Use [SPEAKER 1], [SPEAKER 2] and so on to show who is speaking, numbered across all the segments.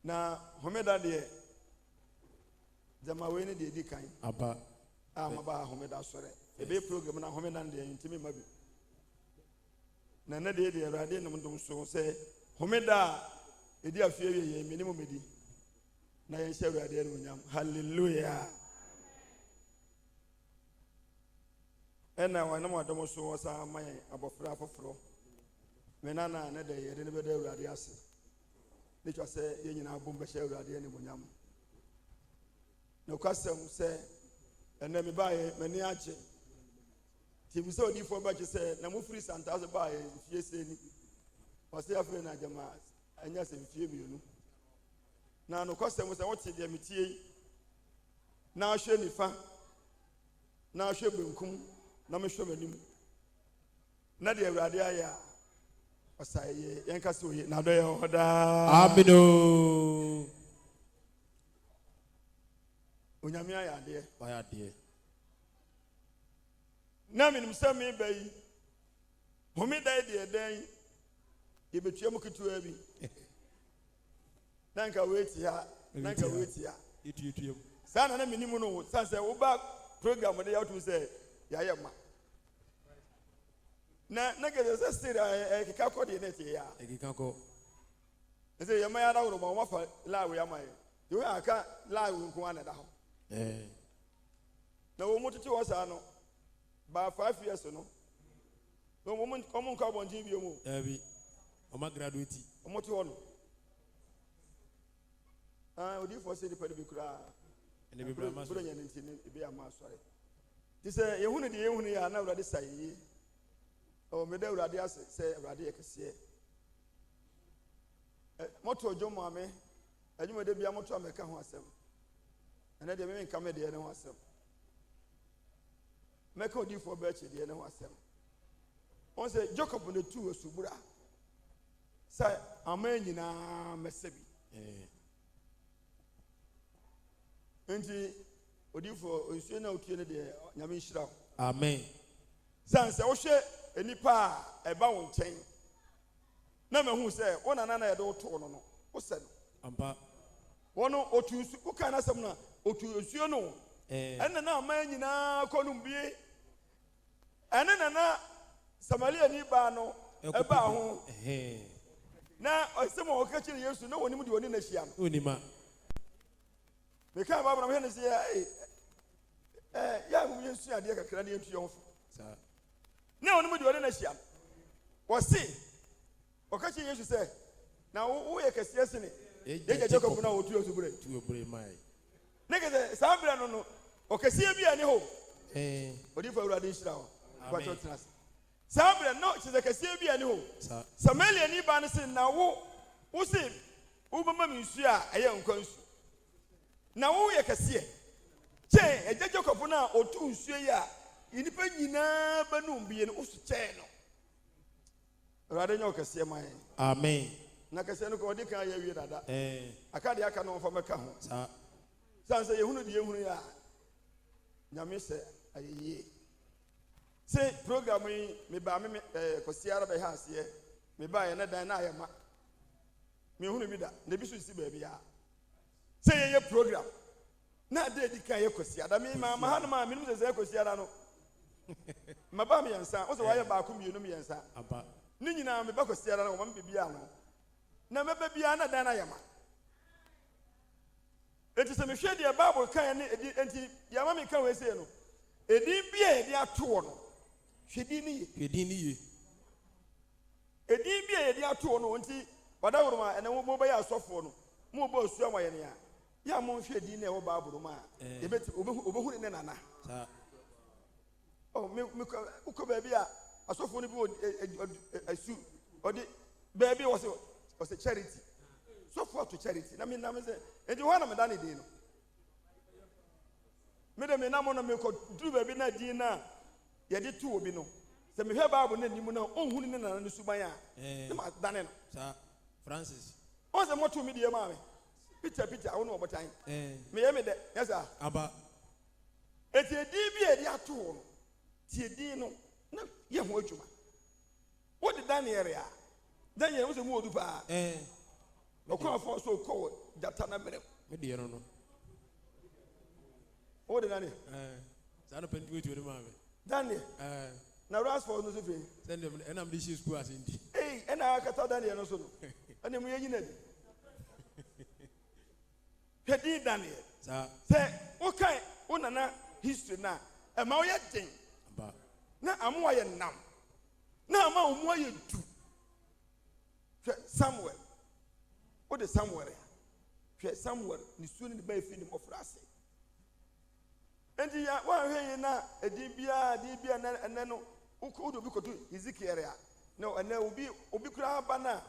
[SPEAKER 1] na homeda de jama we ne de di kan
[SPEAKER 2] aba
[SPEAKER 1] maba homeda sore ebe program na homeda de ntimi mabi na na de Awurade no ndom so se homeda edi afie ye minimu medi na ye hye Awurade no nyam hallelujah ena wana mo adom so wasa man abofra afoforo menana na de ye de beda Awurade ase ne twa se ye nyina bom be hye Awurade no nyam no kwasem se ena me bae mani ache ti bi se odifo ba che se na mo free santa se bae fie se ni wase afi na jama anya se fie bienu na no kwasem se wote de metie na ahwe nifa na ahwe benkum na me hwe manim na de Awurade aya wasaye yenka se oye na do ye hoda
[SPEAKER 2] amino
[SPEAKER 1] onyame ayade
[SPEAKER 2] bayade
[SPEAKER 1] na minim se me bayi homida de den ye betua ketu abi nanka weti ha
[SPEAKER 2] etuetuem
[SPEAKER 1] sana na minim no sanse wo ba program de yawo se ya ye ma na geze se stira kika ko de net ya
[SPEAKER 2] ekika ko
[SPEAKER 1] ese ye ma ya da wo ma fa lawe ya ma ye yo aka lawe nko ana da ho na wo mutete wo sa no ba 5 years no no mo komun ka bonjin bi mu
[SPEAKER 2] abi o ma graduate
[SPEAKER 1] o mote wo no odi for say the pedi bi kura
[SPEAKER 2] ene bi bra ma so
[SPEAKER 1] bro nya ntini e bi ama sore ti se ye hunu de ye hunu ya na Awurade sai o me da Awurade ase se Awurade ye kese moto ojomo ame adwuma de bia moto ameka ho asem ene de me nka me de ne ho asem meka odi for ba che de ne ho asem on se Jacob ne tu osubura sai amanyina mesebi enti odi for osuo na otuo ne de nyame nhira
[SPEAKER 2] amen
[SPEAKER 1] sanse wo hwe enipa eba wo nchen na mehu se wona na ye de woto no wo se no
[SPEAKER 2] ampa
[SPEAKER 1] wono otu su wo kana sam na otu osuo no enne na amanyina konum bie enne na Samaria ni ba no eba ho na osemo o ka kire Yesu na wonim de woni na hia no
[SPEAKER 2] onima
[SPEAKER 1] me ka ba bra me ne se ya mu Yesu ade kakra de entu yo
[SPEAKER 2] sa
[SPEAKER 1] na wonim de woni na hia wo se o ka kire Yesu se na wo ye kase se ne ye Jacob na wo tu osubure
[SPEAKER 2] mai
[SPEAKER 1] ne ke sa bra no o kase bi ani ho odi fa Awurade nhira ho kwa totras Sabre no chize kase bi ani ho Samaria ni ba ne se na wo se wo bama mi nsu a eye nkwansu na wo ye kase che eje Jacob na otu nsu ya inipa nyina banum bi ne usu che no Awurade nyo kase mai
[SPEAKER 2] amen
[SPEAKER 1] na kase no ko odi kan ya wi dada aka de aka no fa meka ho sanse yehunu de yehunu ya nyame se ayeye se program yi me ba me kwasiara be ha ase me ba ye na dan na ayema me hunu bi da na bi so si ba bi ya se ye program na de di kan ye kwasiara me ma ha no ma me no se kwasiara no ma ba me yansa o se wa ye ba ko mi no me yansa
[SPEAKER 2] aba
[SPEAKER 1] ni nyina me ba kwasiara no ma me bi ya no na me ba bia na dan na ayema enti se me hwe de Bible kan ne enti ya ma me kan we se no edi bia e di ato no hwedi ni ye edi bia e di ato no nti wadaworo ma ene mo ba ya asofo no mo ba osu amaye ne ya mo hwedi na e wo Bible ma e beti obehu ne nana sa oh me ko ba bia asofo no bi asu odi ba bia was a charity so for to charity na me say enti ho na me da ne di no me de me na mo no me ko duru ba bi na di na ye de tu obi no se me hwe Bible na nimu na onhu ne na no suban a ne ma dane no
[SPEAKER 2] sa Francis
[SPEAKER 1] o se moto me die ma me Peter wo no obotan me ye me de yes sir
[SPEAKER 2] aba
[SPEAKER 1] eti edi bi e di ato no ti edi no na ye ho adwuma wo de Daniel ya Daniel wo se mu odu pa No call for so called Jatana Mere.
[SPEAKER 2] Media no.
[SPEAKER 1] What did I do?
[SPEAKER 2] Sana pentu to the mama.
[SPEAKER 1] Daniel. Now ask for no thing.
[SPEAKER 2] Send them and I'm this school as indeed.
[SPEAKER 1] Hey, and I got Daniel also. And then we are in it. Petty Daniel. Say, okay, Unana history now. A Maya thing. Now I'm why now. Now I'm why you do. Somewhere. What is somewhere? Somewhere. You soon in the bay feeding of Rasi. And the one way now, a DBA, and then Ukodo Bikotu, Ezekiel. No, and there will be Ubikra Bana.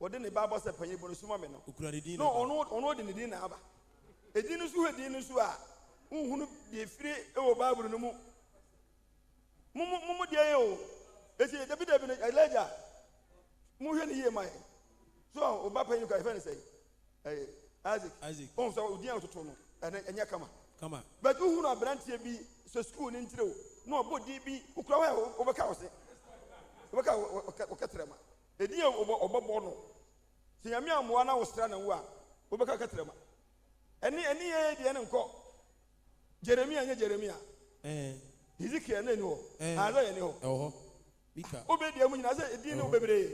[SPEAKER 1] Or then the Baba said, Penny, no, on the dinner. A dinner who had dinners who are who be free over Bible no more. Mumu Dio, it's a bit of a ledger. Muhan here, my. So, Obapa, you can say, Isaac, also, dear to Tono, and Yakama. Come on. But who are Brantia be so school in Tro? No, but DB, who cry over Cowsey. Okatrema. A dear over Bono. See, a mere 1 hour strand and one. Over Catrema. Any idea and call Jeremiah and Jeremiah. Ezekiel, no, I don't know. Oh, obey the woman. I said, you know, baby.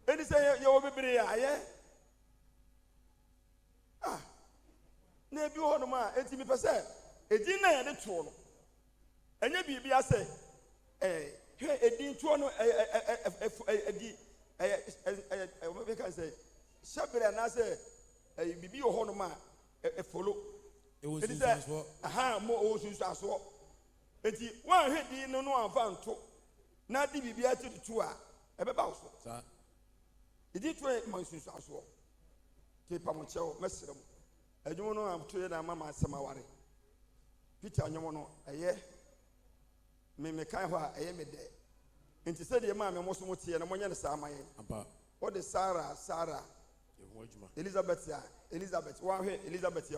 [SPEAKER 1] And he said, you're baby. Yeah. Ah, never on the man, 80%. A dinner and a tone. And you be, I say, a din to a can say, Shepherd and I say, a baby or honor a follow. It was a more old since I saw. And he one head no one found two. Not the baby to the tour. About so. It did 2 months since I saw. Keep on show, Messer. I don't know, I'm told that Mamma Samawari. Peter, you want a year. Me kind of a year day. And to say the mamma most of what and I'm going to say, what is Sarah? Elizabeth, one here, Elizabeth,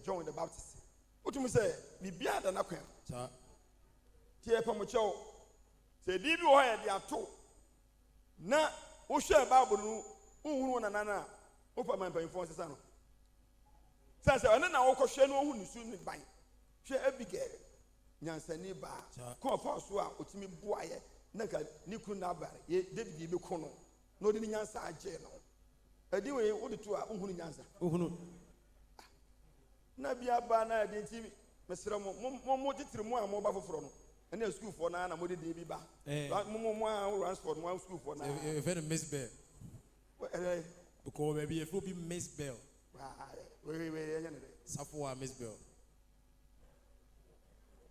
[SPEAKER 1] John the Baptist. What do you say? Be beyond an aquam. Tear Pamucho. Say, leave you where they are two. Na, who share Bible, who and Nana, open my brain for the son. Says, I don't know what Shano who soon buy. Share Abigail. Yansani Bar. Call for Swa, which me boy, Naka, Nikunaba, yet did give you corner. No, didn't answer jail. I do what the two are who answer. Nabia Bana didn't see Mr. Momo did more mobile from. And then school for Nana, what did they be back? Momo runs for one school for now. A very Miss Bell. Because maybe it will be Miss Bell. Safwa Miss Bell.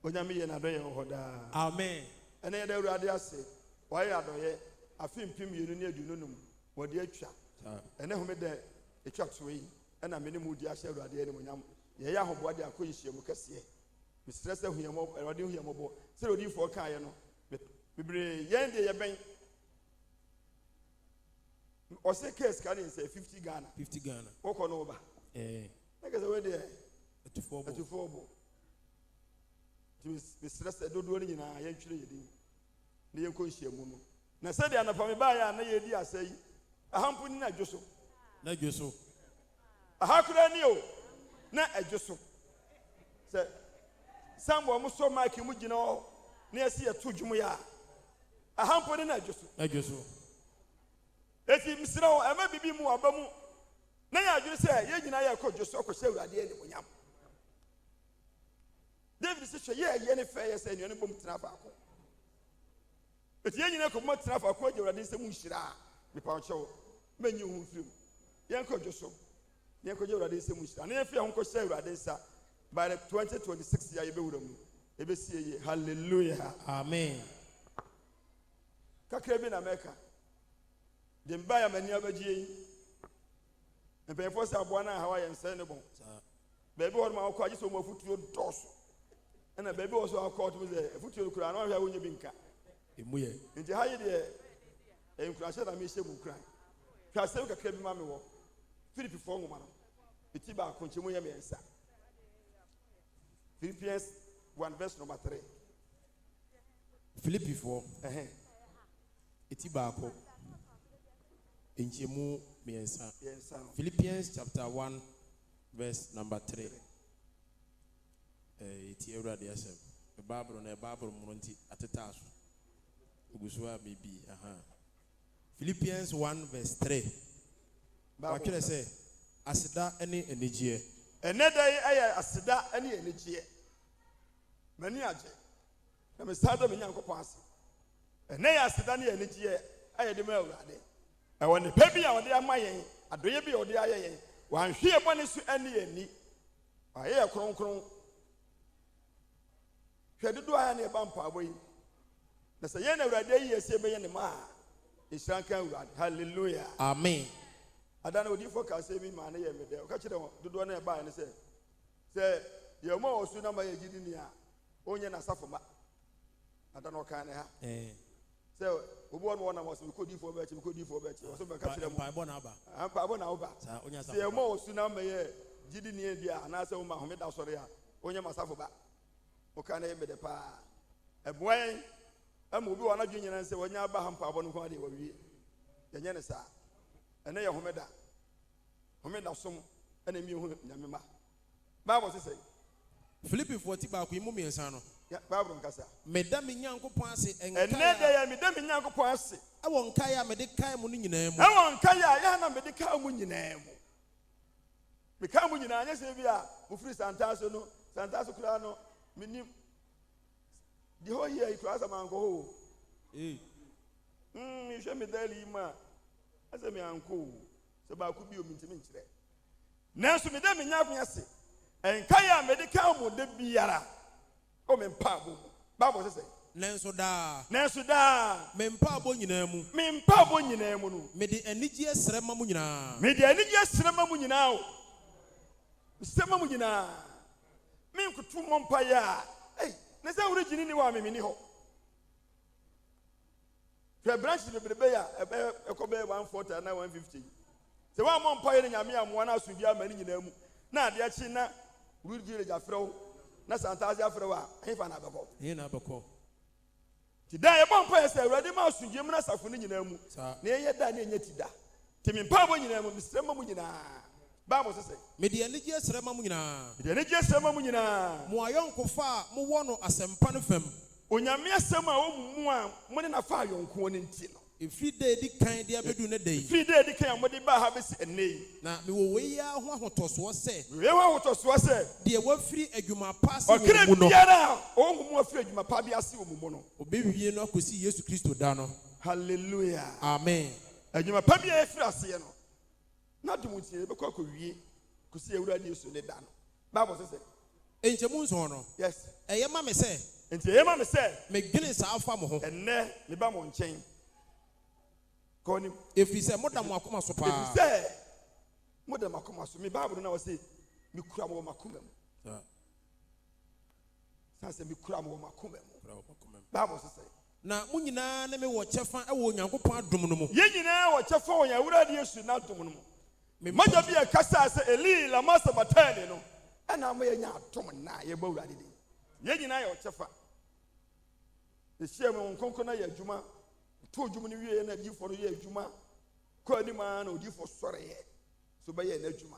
[SPEAKER 1] Onyami and Adoya Hoda. Amen. And then they were say, why are they? I think Pim Union, you know, what the chat. And then made the chat way, and I made moody. I shall at the end when I'm Yaho body. I couldn't see Mukassi. Mistress of him, I do him about 0 for Kayano. We bring Yandy a bank. Or say, case can say 50 Ghana. 50 Ghana. Walk on over. I guess away there. To 4 Mistress, I don't do any in our actually. The Yokoshi Mono. Na said the Anapamibaya and the idea say, a hampun na Josso. Na Josso. A Hakurano, na a Josso. Said, someone must so make him, you know, near see a Tujumuya. A hampun na Josso. Na Josso. Let him say, I may be more abamu. Now you say, you know, I could just so say at the end of Yam. David says, yeah, any fair say, you're not going to travel. But you know, come out of a quarter of this Mushira, the Pancho, menu who flew. Yanko Josso, Yanko Joradis Mushira, and if you uncle say Radesa by the 2026 year, you will see, hallelujah, amen. Kakabin America. Then buy a many other G. And pay for Sabuana, Hawaii, and Senable. Baby, what my quite so more foot your doors. And a baby also our court with a foot your crown, or when you been cut. In the high day, and Crasher, I may say, will cry. Crasher, a crabby mammy walk. Philip before woman. The Tiba continue Mensah. Philippians 1 verse number 3. Philippi 4.
[SPEAKER 2] Eti baako. Enchemu Mensah.
[SPEAKER 1] Yes, sir.
[SPEAKER 2] Philippians chapter 1 verse number 3. Eti Ewurade asem. The Bible na Bible mu nti atetaso. Ogusua maybe Philippians 1 verse 3. What can I say? Asida any enijie.
[SPEAKER 1] Eneda aya asida any enijie. Mani aje. Na me sada me nyankopon ase. Ene ya asida ne enijie aya de ma Ewurade. E woni pa bi a wode amayen, adoye bi a wode ayeyen. Wan hwe bone su ani ani. Aye kronkron. Hwe dodo aya na e ba mpa aboyi. Na se ye na Ewurade yi ese be ye ne ma. Isranka Ewurade. Hallelujah.
[SPEAKER 2] Amen.
[SPEAKER 1] Adana odi focus e mi ma na ye me de. O ka kire dodo na e ba ne se ye mo osu na ma ye gidi ni a onye na safoma. Adana o kan ne ha. Se obo no na mo so ko di fo be chi o so be ka kire mo.
[SPEAKER 2] Pa bo na aba.
[SPEAKER 1] Pa bo na oba. Se ye mo osu na ma ye gidi ni e di a na se o ma home da sori a onye ma safoma. O kan na ye me de pa. Eboen am obi wana dwunyina se wonya aba ha mpa bo no ko ade wo wie. Ye nye ne sa. Ene ye home da som ene mi hu nyamema. Bible say
[SPEAKER 2] Philippians 40 baako imu Mensah no.
[SPEAKER 1] ya Bible nkasa.
[SPEAKER 2] Meda me nyankopon ase enka.
[SPEAKER 1] Ene de ya meda me nyankopon ase.
[SPEAKER 2] Ewo nka ya mede kai mu no nyinaa mu.
[SPEAKER 1] Ewo nka ya na mede kai mu nyinaa mu. Me kai mu nyinaa nya se bi a mu free santaso no, santaso kura no, minim the whole year it was a man go. You show me daily ma. As a man go. So ba ku bi o mintimi nkyere. Nanso me da me nya ase. Enka ya medical mo de biara. O me mpa bo. Bible say.
[SPEAKER 2] Nanso da.
[SPEAKER 1] Me
[SPEAKER 2] mpa bo nyinaa mu.
[SPEAKER 1] Me mpa bo nyinaa mu no.
[SPEAKER 2] Me de anigye srema mu nyinaa.
[SPEAKER 1] Me de anigye srema mu nyinaa o. Srema mu nyinaa. Me nkutu mo mpa ya. Hey, na say origin ni wa me ni ho. The branch de bebe ya e ko be 140 na 150. Se wa mo mpa ye nyame amoa na aso bia mani nyinaa mu. Na ade achi na urugire jafrew na santazi afrew a hefa na beko.
[SPEAKER 2] He na beko.
[SPEAKER 1] Ti da e bo mpa ye se Awurade ma asunje mu na safo ni nyinaa mu. Na ye da na enye ti da. Ti me mpa bo nyinaa mu misrema mu nyinaa. Bible say
[SPEAKER 2] me de anigye srema mu nyinaa.
[SPEAKER 1] Me de anigye srema mu nyinaa.
[SPEAKER 2] Mo ayonkofa a mo wo no asempa no fam.
[SPEAKER 1] Onyame asem a omu a mo ne na fa ayonko ne nti no.
[SPEAKER 2] Every day di kan dia bedu ne day.
[SPEAKER 1] Every day di kan mo di ba ha besi enei.
[SPEAKER 2] Na me wo we ya ho ahotoso se.
[SPEAKER 1] We ho ahotoso se.
[SPEAKER 2] De wo firi adwuma pa se
[SPEAKER 1] wo mu no. Biara o mu afiri adwuma pa bi ase wo mu no.
[SPEAKER 2] Obewie no akosi Yesu Kristo da no.
[SPEAKER 1] Hallelujah.
[SPEAKER 2] Amen.
[SPEAKER 1] Adwuma pa bi afiri ase no. Na dum tie be kwa kowie kosi Awurade Yesu ne da no. Bible say
[SPEAKER 2] enchemu nso no.
[SPEAKER 1] Yes.
[SPEAKER 2] Eye ma me se.
[SPEAKER 1] Enti eye ma me se.
[SPEAKER 2] Me gene sa afa mo ho.
[SPEAKER 1] Enne me ba mo nchen. Koni
[SPEAKER 2] Efi se moda mo akoma so pa.
[SPEAKER 1] Efi se moda mo akoma so. Me Bible na wo say me kura mo makoma mu. Sanse me kura mo makoma mu. Bible say
[SPEAKER 2] na mo nyina na me wo chefa e wo Nyankopon adom no mu.
[SPEAKER 1] Ye nyina wo chefa wo Awurade Yesu na adom no mu. Me maja bi e kasa se Eli la masa batani no. Ana mo ye nya adom na ye ba Awurade din. Ye nyina ye wo chefa. Ye hie mo nkonko na ye adwuma. To adwuma ni wie na difo no ye adwuma. Ko ani ma na odifo sore ye. So ba ye na adwuma.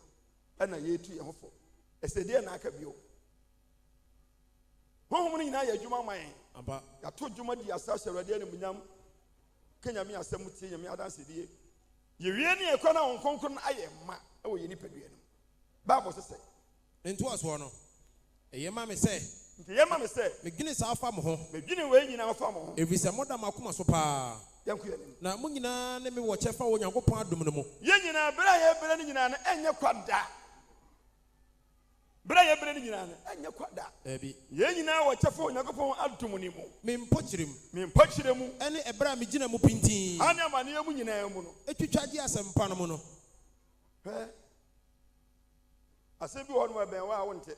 [SPEAKER 1] Ana ye tu ye hofo. Esede na aka bio. Honhom ni nyina ye adwuma man.
[SPEAKER 2] Aba
[SPEAKER 1] ya to adwuma di asase Awurade ne munyam. Kenya mi asem tie nyame adanse die. Ye wie ne ekwa na nkonko na aye ma e wo ye ni padua no. Bible say
[SPEAKER 2] nto aso no. Eye ma me se
[SPEAKER 1] nti ye ma me se
[SPEAKER 2] me gine sa afa mo ho.
[SPEAKER 1] Me gine we nyina afa mo ho.
[SPEAKER 2] Efi se moda makoma so pa.
[SPEAKER 1] Yanku ye ni.
[SPEAKER 2] Na mo nyina ne me wo chefa wo Nyankopon adom no mu.
[SPEAKER 1] Ye nyina bra ye bra ni nyina na enye kwada. Bra ye bra ni nyina na enye kwada.
[SPEAKER 2] Ebi.
[SPEAKER 1] Ye nyina wo chefa wo Nyankopon adom ni mu.
[SPEAKER 2] Me mpochirem.
[SPEAKER 1] Me mpochire mu.
[SPEAKER 2] Ene ebra me gina mu pintin.
[SPEAKER 1] Ani amane ye mu nyina mu no.
[SPEAKER 2] Etwitwaje asempa no mu no.
[SPEAKER 1] Asebi ho no ben wa wonte.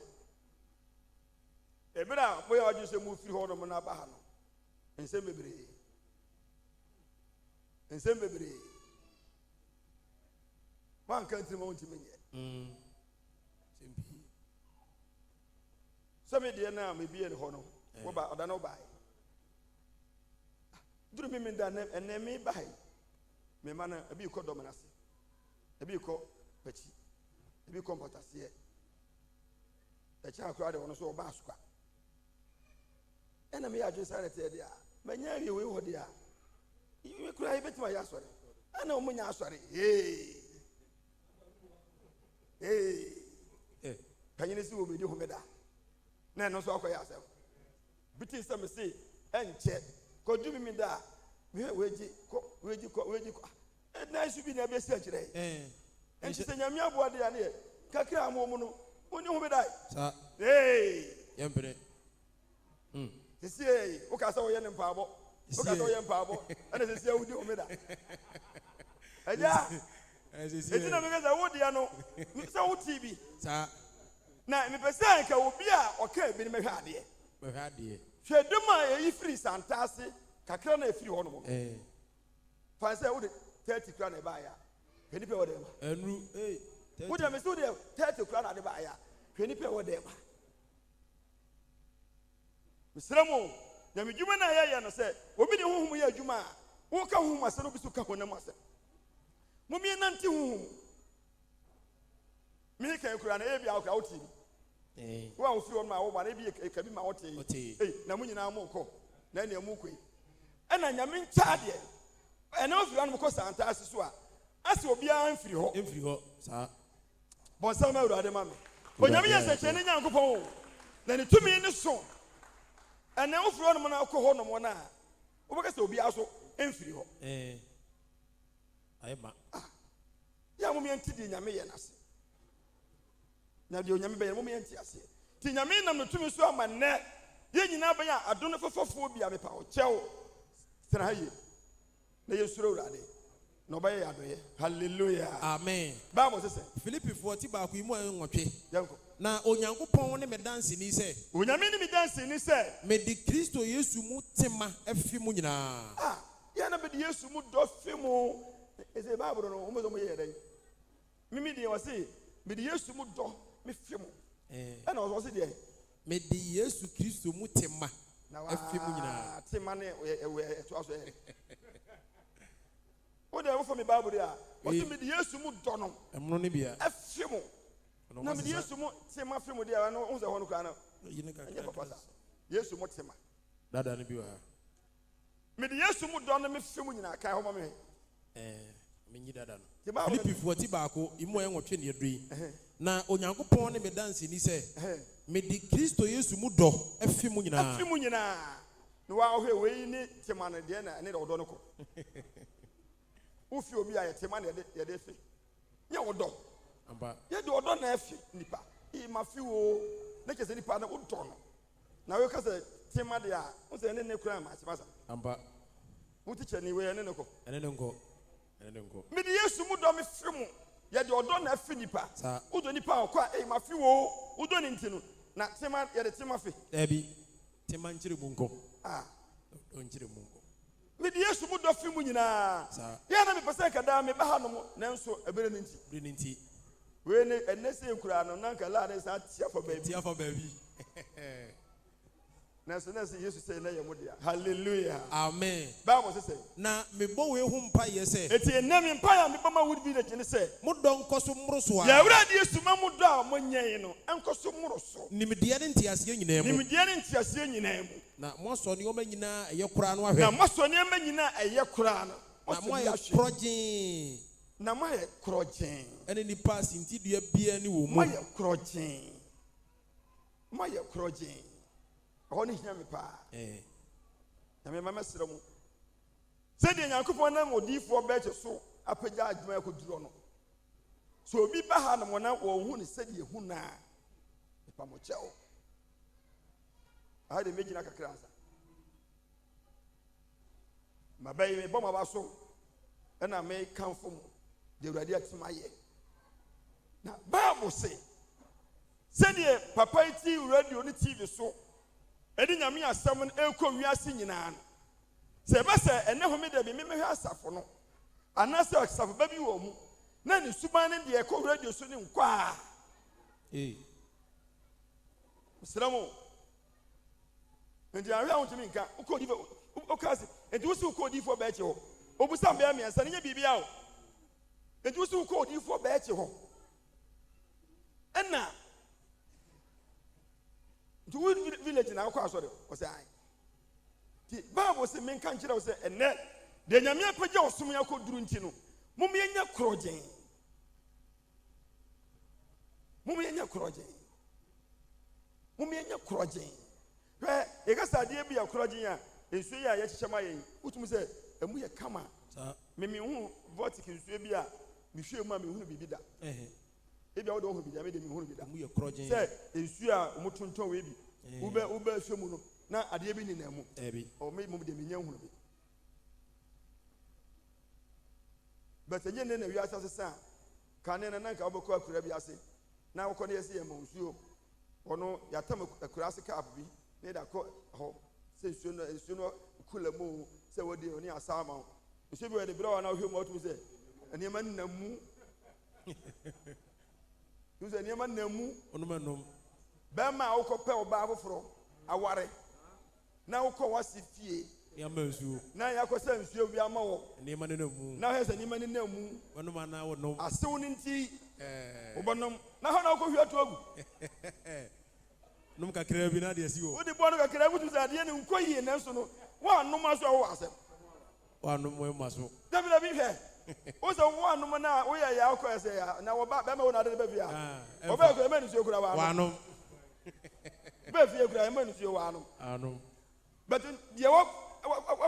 [SPEAKER 1] Ebra boya waju se mu firi ho no na ba ha no. Ensem bebre. Man kan ti mo wonti menye.
[SPEAKER 2] Sempi.
[SPEAKER 1] So me de na me bie ne ho no. Wo ba oda no ba. duru mi da ene me bai me mana abi ko dominasi abi ko pachi abi ko potasiye e cha akura de wono so oba asukwa ena me ya adwe sare te dia manya wi we hodi a we kura ibetima ya sore ana omunya asore kanyene si obedi homeda na no so akoya asem biti se me se enche ko dumi mi da weji ko na isu bi na be si akire enche se nyame aboade ya ne kakra amomu no oni homeda
[SPEAKER 2] sa yempre
[SPEAKER 1] sisi o ka sa wo ye ne mpaabo o ka sa wo ye mpaabo ana sisi awudi homeda aja sisi na me ga wo dia no mi sa wo tv
[SPEAKER 2] sa
[SPEAKER 1] na me pese ka obi a o ka bi ni me hwade hweduma e ifri santase kakra na efiri ho no fa se wo de 30 kra na ba ya hwedi pe wo de ma
[SPEAKER 2] enu
[SPEAKER 1] wo de me so de 30 kra na de ba ya hwedi pe wo de ma misramo na me djuma na ya no se obi de honhom ya djuma wo ka honhom ase no bi so ka honam ase mumie nanti honhom mi ka kura na e bia wo ka wo ti wo a wo fi on ma wo ba na bi e ka bi ma wo ti na mu nyina mo ko na ne mu koi ena nyame ncha de ena wo fi an mo ko santa ase so a ase obi an firi ho
[SPEAKER 2] sa
[SPEAKER 1] bon sa ma urade ma me onyame ya se chene nyankopon na ne tumi ne so ena wo fi on mo na ko ho no mo na wo be ka se obi aso enfiri ho
[SPEAKER 2] ayema
[SPEAKER 1] ya mo mi enti di nyame ye nase na de onyame be ye mo mi enti ase ti nyame nam no tumi so ama ne ye nyina ba ya adono fofofo bi a me pa o chewo tena haye na yesuro urade no ba ye adoye hallelujah
[SPEAKER 2] amen
[SPEAKER 1] ba mo sese
[SPEAKER 2] Philippi 40 ba ko imu enwotwe
[SPEAKER 1] yanko
[SPEAKER 2] na onyankopon ne me danse ni se
[SPEAKER 1] onyame ni me danse ni se
[SPEAKER 2] me di Kristo Yesu mu tema afi mu nyina
[SPEAKER 1] ya na be di Yesu mu do fi mu ese Bible no mo zo mo ye den mimi di wase me di Yesu mu do me fi mu na o so se de
[SPEAKER 2] me di Yesu Kristo mu tema afi mu nyina
[SPEAKER 1] tema ne e to aso e o de wo for me Bible ya o se me di Yesu mu do no
[SPEAKER 2] emno ne bia
[SPEAKER 1] afi mu na me di Yesu mu tema fi mu de no o se ho no kwa na anye papa sa Yesu mu tema
[SPEAKER 2] dada ne bi wa
[SPEAKER 1] me di Yesu mu do no me fi mu nyina kai ho ma me
[SPEAKER 2] menyi dada no Philippi 40 ba ko imu enwotwe ne edui na onyankopon ne me danse ni se me di Kristo Yesu mu do afi mu nyina
[SPEAKER 1] no wa hwe we ni tema no de na ne do no ko ufi obi a tema na ye de fi ye odo
[SPEAKER 2] amba
[SPEAKER 1] ye de odo na afi nipa I ma fi wo na kese nipa na odo no na we ka se tema de a o se ne kura ma se basa
[SPEAKER 2] amba
[SPEAKER 1] muti chani we ne ko
[SPEAKER 2] ene nko
[SPEAKER 1] me di Yesu mu do me fi mu ye de odo na afi nipa udo nipa kwa ma fi wo udo ni ntinu na tema ye de tema fi
[SPEAKER 2] ebi tema nchire mu nko nchire mu nko
[SPEAKER 1] me di Yesu mu do fi mu nyina ye na me pese ka da me ba ha no mo nanso ebere ni nti we ne enese nkura no nanka la ne sa tia for baby nanso Yesu say na ye mu dia hallelujah
[SPEAKER 2] amen
[SPEAKER 1] ba mo say
[SPEAKER 2] na me bo we hu mpa ye say
[SPEAKER 1] eti enam mpa ya me ba ma would be the kine say
[SPEAKER 2] mo don koso mmoroso a
[SPEAKER 1] ya wura di Yesu ma mu do a mo nyen no enkoso mmoroso
[SPEAKER 2] nimdiye ne ntiase nyina mu na mo so ne o ma nyina eye kura no ahwe
[SPEAKER 1] na mo so ne ma nyina eye kura no
[SPEAKER 2] na mo ye projin
[SPEAKER 1] na mo ye krojin
[SPEAKER 2] ene ni pass ntidua bia ni wo mu
[SPEAKER 1] mo ye krojin Oni hia me pa. Na me mama sira mu. Se de Nyankopon na modifo be che so apagya adwuma akoduro no. So obi ba ha na mo na wo hu ne se de hu na. Pa mo cheo. Ha de meji na kakra ansa. Mabai me boma ba so. E na me kanfo mu. De urade atima ye. Na Bible say. Se de papa iti radio ni TV so. Edi nyame asam ekọ wiase nyina no se be se ene ho me de bi me hwe asafo no anase asafo ba bi wo mu na ni suban ne de ekọ radio so ni nkwa Muslimu ndi ahwe ahun timi nka ukọ di okase enti wo se ko odifo ba eche ho obusa mbe amiansa ne bibia o enti wo se ko odifo ba eche ho enna to village na akwa asore o se ai ti Bible se men kan kire o se enne de nyame apagya osom ya koduru nti no mum yenya krogen hwe e ga sade bia krogen a ensu ya ye chichema yen utum se emu ye kama me hu vortic ensu bia me hwe mu a me hu bibi da ebia wo do hu bibi me de me hu bibi da
[SPEAKER 2] emu ye krogen
[SPEAKER 1] se ensu a omotonton we bi ube hwe mu no na ade bi ni na mu o me mu de me nya hu bi but enye ne na wi asase sa kane na nanka obekọ akura bi ase na wokọ ne yesi yemo nsuo ono yatam akura ase ka bi ne da kọ ho se nsuo no kula mu se wodi oni asama nsuo bi we de bra na hwe mu otum se eniema nnamu nsuo eniema nnamu
[SPEAKER 2] onu manom
[SPEAKER 1] ba ma wokọ pe oba afoforo aware na wokọ wasi fie
[SPEAKER 2] ya mansuo
[SPEAKER 1] na ya ko se nsuo bi ama wo
[SPEAKER 2] eniema ne namu
[SPEAKER 1] na he se eniema ne namu
[SPEAKER 2] onu ma na wo nom
[SPEAKER 1] asew ni nti obonom na ho na ko hwia to agu
[SPEAKER 2] nom kakra bi na de asi wo
[SPEAKER 1] odi bono kakra gutu za de ne nkoyie na so no wa nom aso wo asem
[SPEAKER 2] wa nom mo maso
[SPEAKER 1] dabila bi hwe o se wo nom na wo ya ya ko ese ya na wo ba ma wo na de ba bia o ba ko emani so kura wa
[SPEAKER 2] nom
[SPEAKER 1] ba fie kura emani so wa nom
[SPEAKER 2] anom
[SPEAKER 1] but ye wo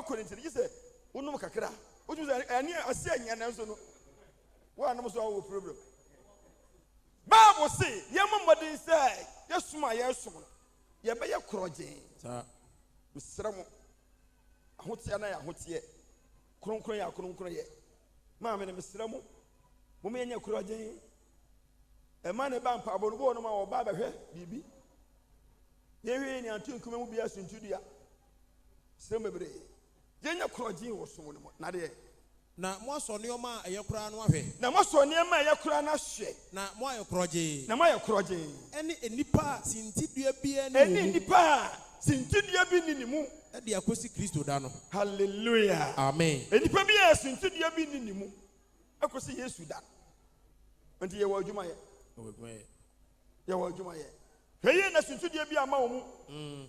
[SPEAKER 1] ko ni ti se wo nom kakra o tu za ani ase anya na so no wa nom so wo problem Bible say ye momodin say yesuma yesum ye be ye krogen
[SPEAKER 2] sa
[SPEAKER 1] misramo ahotia na ya ahotie kronkron ya kronkron ye ma me ne misramo mo me nya krogen e ma ne ba mpa bo no ma wo ba behwe bibi ye hwe ni antunkum mu bia suntudia sramo bebre ye nya krogen wo som no na de
[SPEAKER 2] na mo aso neoma ayekura no ahwe
[SPEAKER 1] na mo so neoma ayekura na hwe
[SPEAKER 2] na mo ayekroje
[SPEAKER 1] na mo ayekroje
[SPEAKER 2] eni enipa sintidua bia ni
[SPEAKER 1] eni enipa sintidua bi ni mu
[SPEAKER 2] e de akosi Kristo da no
[SPEAKER 1] hallelujah
[SPEAKER 2] amen
[SPEAKER 1] enipa bia sintidua bi ni mu akosi Yesu da nti ye wo adwuma ye ye wo adwuma ye heye na sintidua bi ama wo mu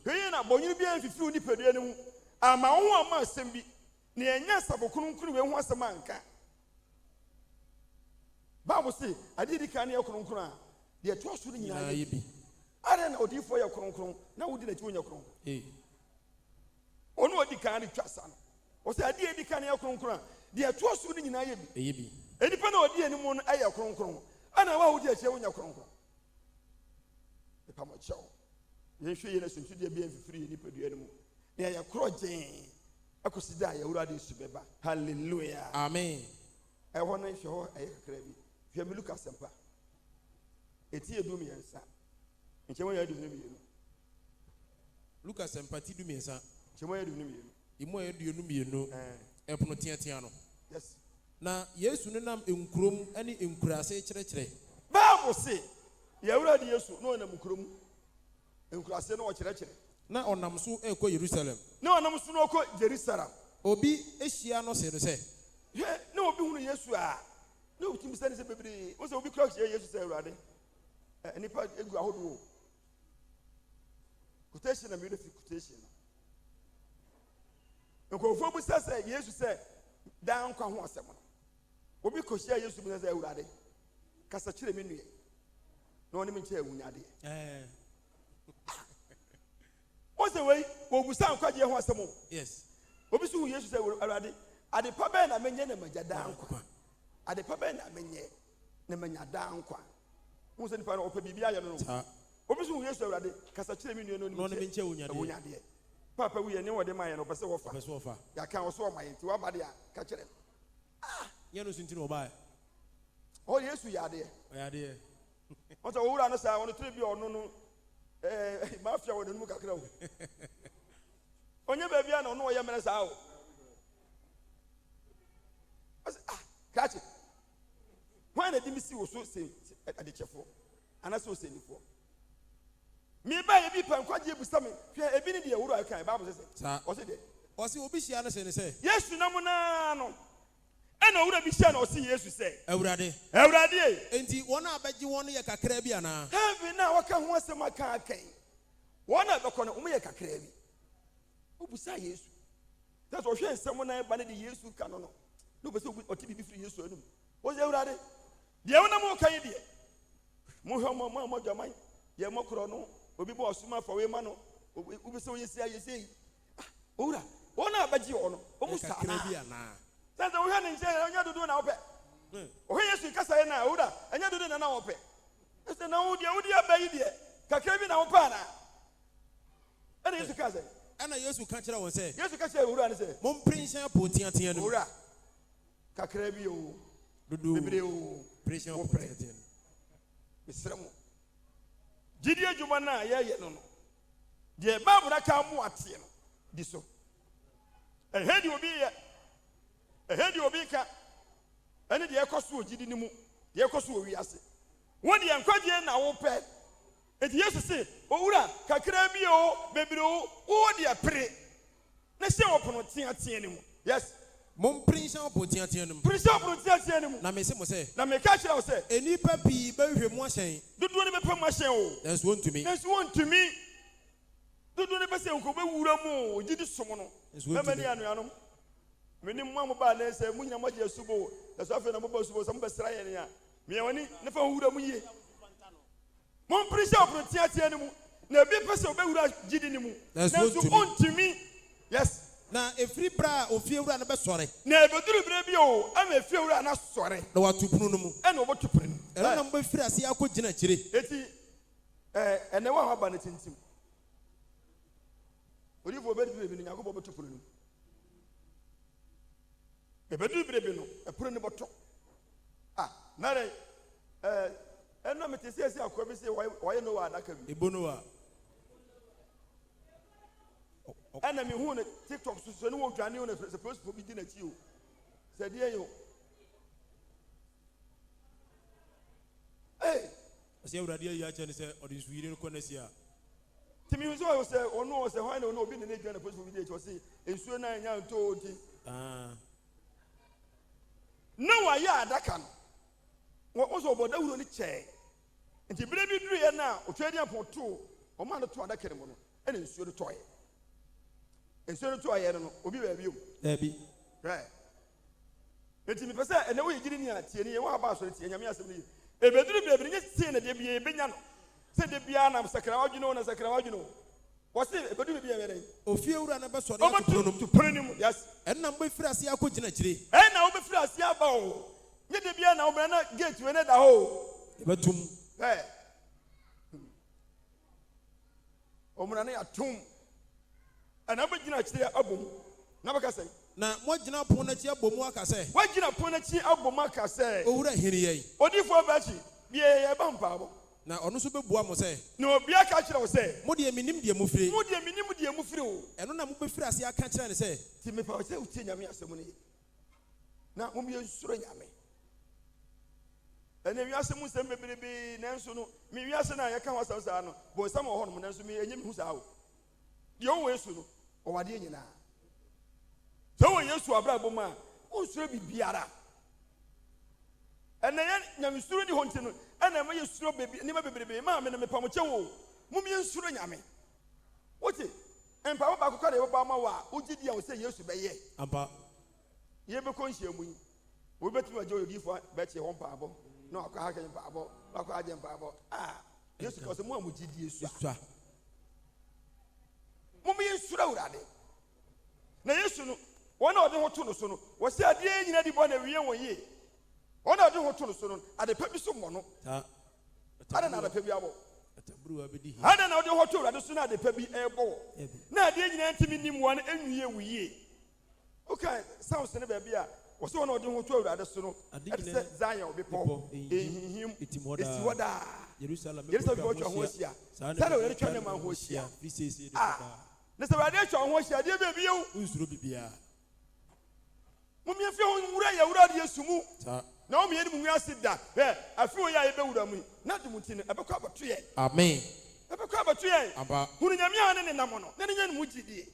[SPEAKER 1] heye na bonyini bia mfifiru ni pedua ni mu ama wo ama asem bi ne enya sabokununkunu we ho asema anka Bible say adidi kan ye kununkunu a de to so ni nyina ye bi are na odifo ye kununkunu na wodi na ti wonya kununkunu onu odi kan ni twasa no o say adi edi kan ye kununkunu a de to so ni nyina ye bi edipa na odi eni mu no aye kununkunu ana wa wodi a che wonya kununkunu e pa mo chew ye hwe ye na suntu de bia mfifiri ye ni pedua ni mu ne ya krogen akosida ya urade subeba hallelujah
[SPEAKER 2] amen
[SPEAKER 1] e ho na hwe ho e kakra bi hwe mi Lucas sempa eti edum yensa nchemo ya edum mi yenu
[SPEAKER 2] Lucas empati dum yensa
[SPEAKER 1] nchemo ya edum mi yenu
[SPEAKER 2] imo ya edum mi yenu epono tiatia no
[SPEAKER 1] yes
[SPEAKER 2] na Yesu ne nam enkurom ani enkurase kyerɛkyerɛ
[SPEAKER 1] Bible say ya urade Yesu no na mkurom enkurase no kyerɛkyerɛ
[SPEAKER 2] na onam so ekɔ Jerusalem
[SPEAKER 1] na onam so no kɔ Jerusalem
[SPEAKER 2] obi ehia no se no se
[SPEAKER 1] he na obi hunu Yesu a na obi timisa ne se bebre o se obi kra hye Yesu se urade nipa egu ahodo quotation na beautiful quotation nko fo bu se Yesu se dan kwa ho asɛm no obi kɔ hye Yesu bi se urade kasa kyerɛ me nue na oni me kyerɛ wunyade Ose we obusa nkwaje ho asɛm
[SPEAKER 2] yes
[SPEAKER 1] obi so Yesu sɛ awurade ade pa bɛn na menye na magada nkwa ade pa bɛn na menye na manyada nkwa wo sɛ nipa no opa bibia yɛ no no obi so Yesu awurade kasa kyerɛ me nua no
[SPEAKER 2] ni menche wunyade
[SPEAKER 1] papa wo yɛ ne wode ma yɛ no pɛ sɛ wɔfa ya kan wo so ma yɛ nti wa ba de a ka kyerɛ
[SPEAKER 2] yɛ no sunti no ba
[SPEAKER 1] o Yesu yɛ ade o sɛ wo wura no sa wo no tire bi ɔno no mafia wo nemu kakra wo onye ba bia na ono ye mere saa wo kachi when na dimisi wo so se adechefo ana so se nifo mi ba ye bi pa nkwaje busa me hwe ebi ni de ewuro kan Bible say o se de
[SPEAKER 2] Osi obi hia no say.
[SPEAKER 1] Yesu na mo na no. Ena owura bi hia na osi Yesu say.
[SPEAKER 2] Ewurade.
[SPEAKER 1] Ewurade.
[SPEAKER 2] Enti wona abaji won ye kakra bi ana.
[SPEAKER 1] Heaven na waka ho asem aka akan. Wona abekọ no umu ye kakra bi. Obusa Yesu. That's what she said when I banned the Yesu canon. No, but so or TV free Yesu. Was Ewurade? The owner more can you Muhammad Jamai, Yamokrono, Obibo Suma for a man, Ubiso you say, Ura, one about you on almost a Caribbean. That's the one in jail, and you do now. Oh, yes, you can say now, Ura, and you do it now. That's the no, the Odia baby, Kakabin our pana. And it's a cousin.
[SPEAKER 2] And I used to catch it and say,
[SPEAKER 1] yes, you can say, Ura, and say,
[SPEAKER 2] Mon Prince, Potian,
[SPEAKER 1] Ura, Kakrebio,
[SPEAKER 2] Dudu, Prince,
[SPEAKER 1] Mr. Gideon Jumana, no. The Barbara come what this so. A head you be a head you be cat, and the Ecosu Gidimu, the Ecosu we ask. When the Unquadian now pet, it used to say, Ora, Cacrabio, baby, oh, dear pray. Let's say open what anymore. Yes.
[SPEAKER 2] Mon Prince of Potian,
[SPEAKER 1] Prince of Potian,
[SPEAKER 2] Namesimo say,
[SPEAKER 1] Namekacha say,
[SPEAKER 2] any papi, baby, more saying,
[SPEAKER 1] do you ever put my show?
[SPEAKER 2] There's one to me.
[SPEAKER 1] There's one to me. Do you ever say, Uncle Uramo, did someone? Many annual. Many mamma banners and Munya Magia Subo, that's often a mobile was some Bessaya. Miani, never Uramu. Mon Prince of Potian, never be person of Gidimu. There's one to me. Yes.
[SPEAKER 2] Na every bra o fie wura na be sore
[SPEAKER 1] na beduru bre o am efie wura na sore
[SPEAKER 2] na watu punu no mu
[SPEAKER 1] e na obotu punu
[SPEAKER 2] e na mba firi ase akogina kire
[SPEAKER 1] eti ene wa haba na tintim orifo beduru bre bi nyago obotu punu no e beduru bre bi no e punu ne boto na re eno metesi ase akwa bi se why no wa adaka bi
[SPEAKER 2] ebono wa
[SPEAKER 1] and I mean, who TikTok so no one can supposed to be dinner at you. Said, dear you. Hey,
[SPEAKER 2] I say, Radia Yachan said, or this video connection.
[SPEAKER 1] To me, so I was say, or no, say, why no, be the nature of the post video to see, and soon I am told. No, I that can. What was about that only chair? And the baby drew now, or trading for two, or man to other ceremony, and it's your toy. And so to I don't know, you. Right. Let me pass, and no, you didn't hear any about it, and Yamia assembly. A bedroom, bring it, saying that there be a Benyan. Said the Biana, Sacravagino, and Sacravagino. What's it? A bedroom be a very. O few ran a bus to Prenum, yes. And number Frasia could in a tree. And now be Frasia bow. Get the Biana, Brana, get to another hole. But to Omanani at tomb. And I'm going to say, Abu, never say. Now, what you know, Ponachi Abomaka say? What you know, Ponachi Abomaka say? Oh, here, what if for Bachi? Be a bumper. Now, on Super Buamo say, no, be a catcher will say, Modia minim dia mufri, Modia minim dia mufri, and on a mufri, I can't say, Timmy Power, Tinia Samoni. Now, whom you surrender me. And if you ask him, maybe Nanso, maybe I can't was Sano, but some of them, and me, and him who's out. The always soon. Or what do you know? So when you saw a bravo man, who should be Biara? And then you stood the hunting, and I may you throw baby, never be mamma and a pamucho. Mummy and Suranyame. What it? And Papa Bakari Obama, who did you say yes to be ye? Ampa. Ye be conscious. We bet you a joy give for Betty one pabo. No, I can't pabo, I can't pabo. Yes, because the one who did you. Mummy and Surade. Now, yes, one of the hotel was the idea in any one every year. One of the hotel at the purpose of mono. I don't know the pebby. I don't know the hotel, I don't know the pebby airborne. Now, the enemy one every year we. Okay, sounds in a baby. Was one of the hotel at the sono. I said Zion before him. It's what Jerusalem. Yes, I got your horse here. Tell her to my horse here. Mr. Radiation, what's your dear baby? Who's Rubia? Mummy, if you're already a sumu. No, me and I sit that. I feel I build me. Not the Mutin, a cup of tree. Amen. A cup of tree. About who in a man and a mono. Then again, which did.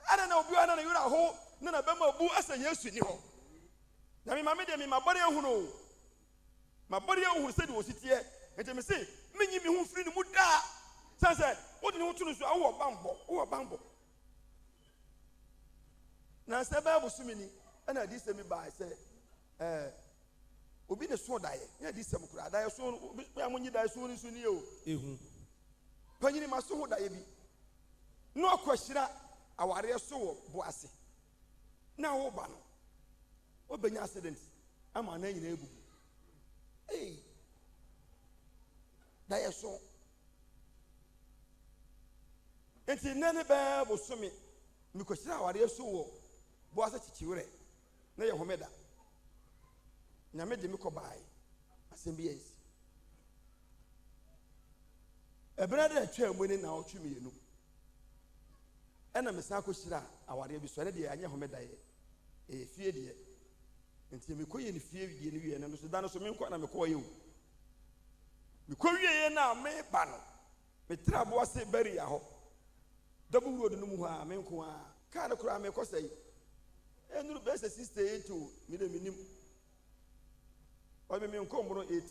[SPEAKER 1] ana na obi ana na yura ho na na bema bu asa Yesu ni ho na me mama de me mabore ehunu mabore ehunu se de ositie enti me se menyi me hu firi ni mu da sanse wo de ne ho tunu so awo bambo na se ba bu sumini ana di se mi ba se obi ne so dae ya di se mu kura dae so ya munyi dae so ni so ni o ehu panyini maso ho dae bi no akwashira aware so wo bo ase na wo ba no obenya accident ama na nyina ebubu dae so enti nene ba bo sumi mi kwashira aware so wo bo ase chichiwere na ye homeda nyame de mi ko bai asembi yes ebra de atwa mu ni na otwumi yenu ena mesa ko shira aware bi so ne de anya homeda ye fie de nti mi ko ye ni fie de ni wie na so da no so mi nko na mi ko ye o mi ko wie ye na me ba no me tra bo ase bari ya ho double road no mu ha me nko a ka na kura me ko sai enuru be se 68 o mi de minim o me nko mbro 80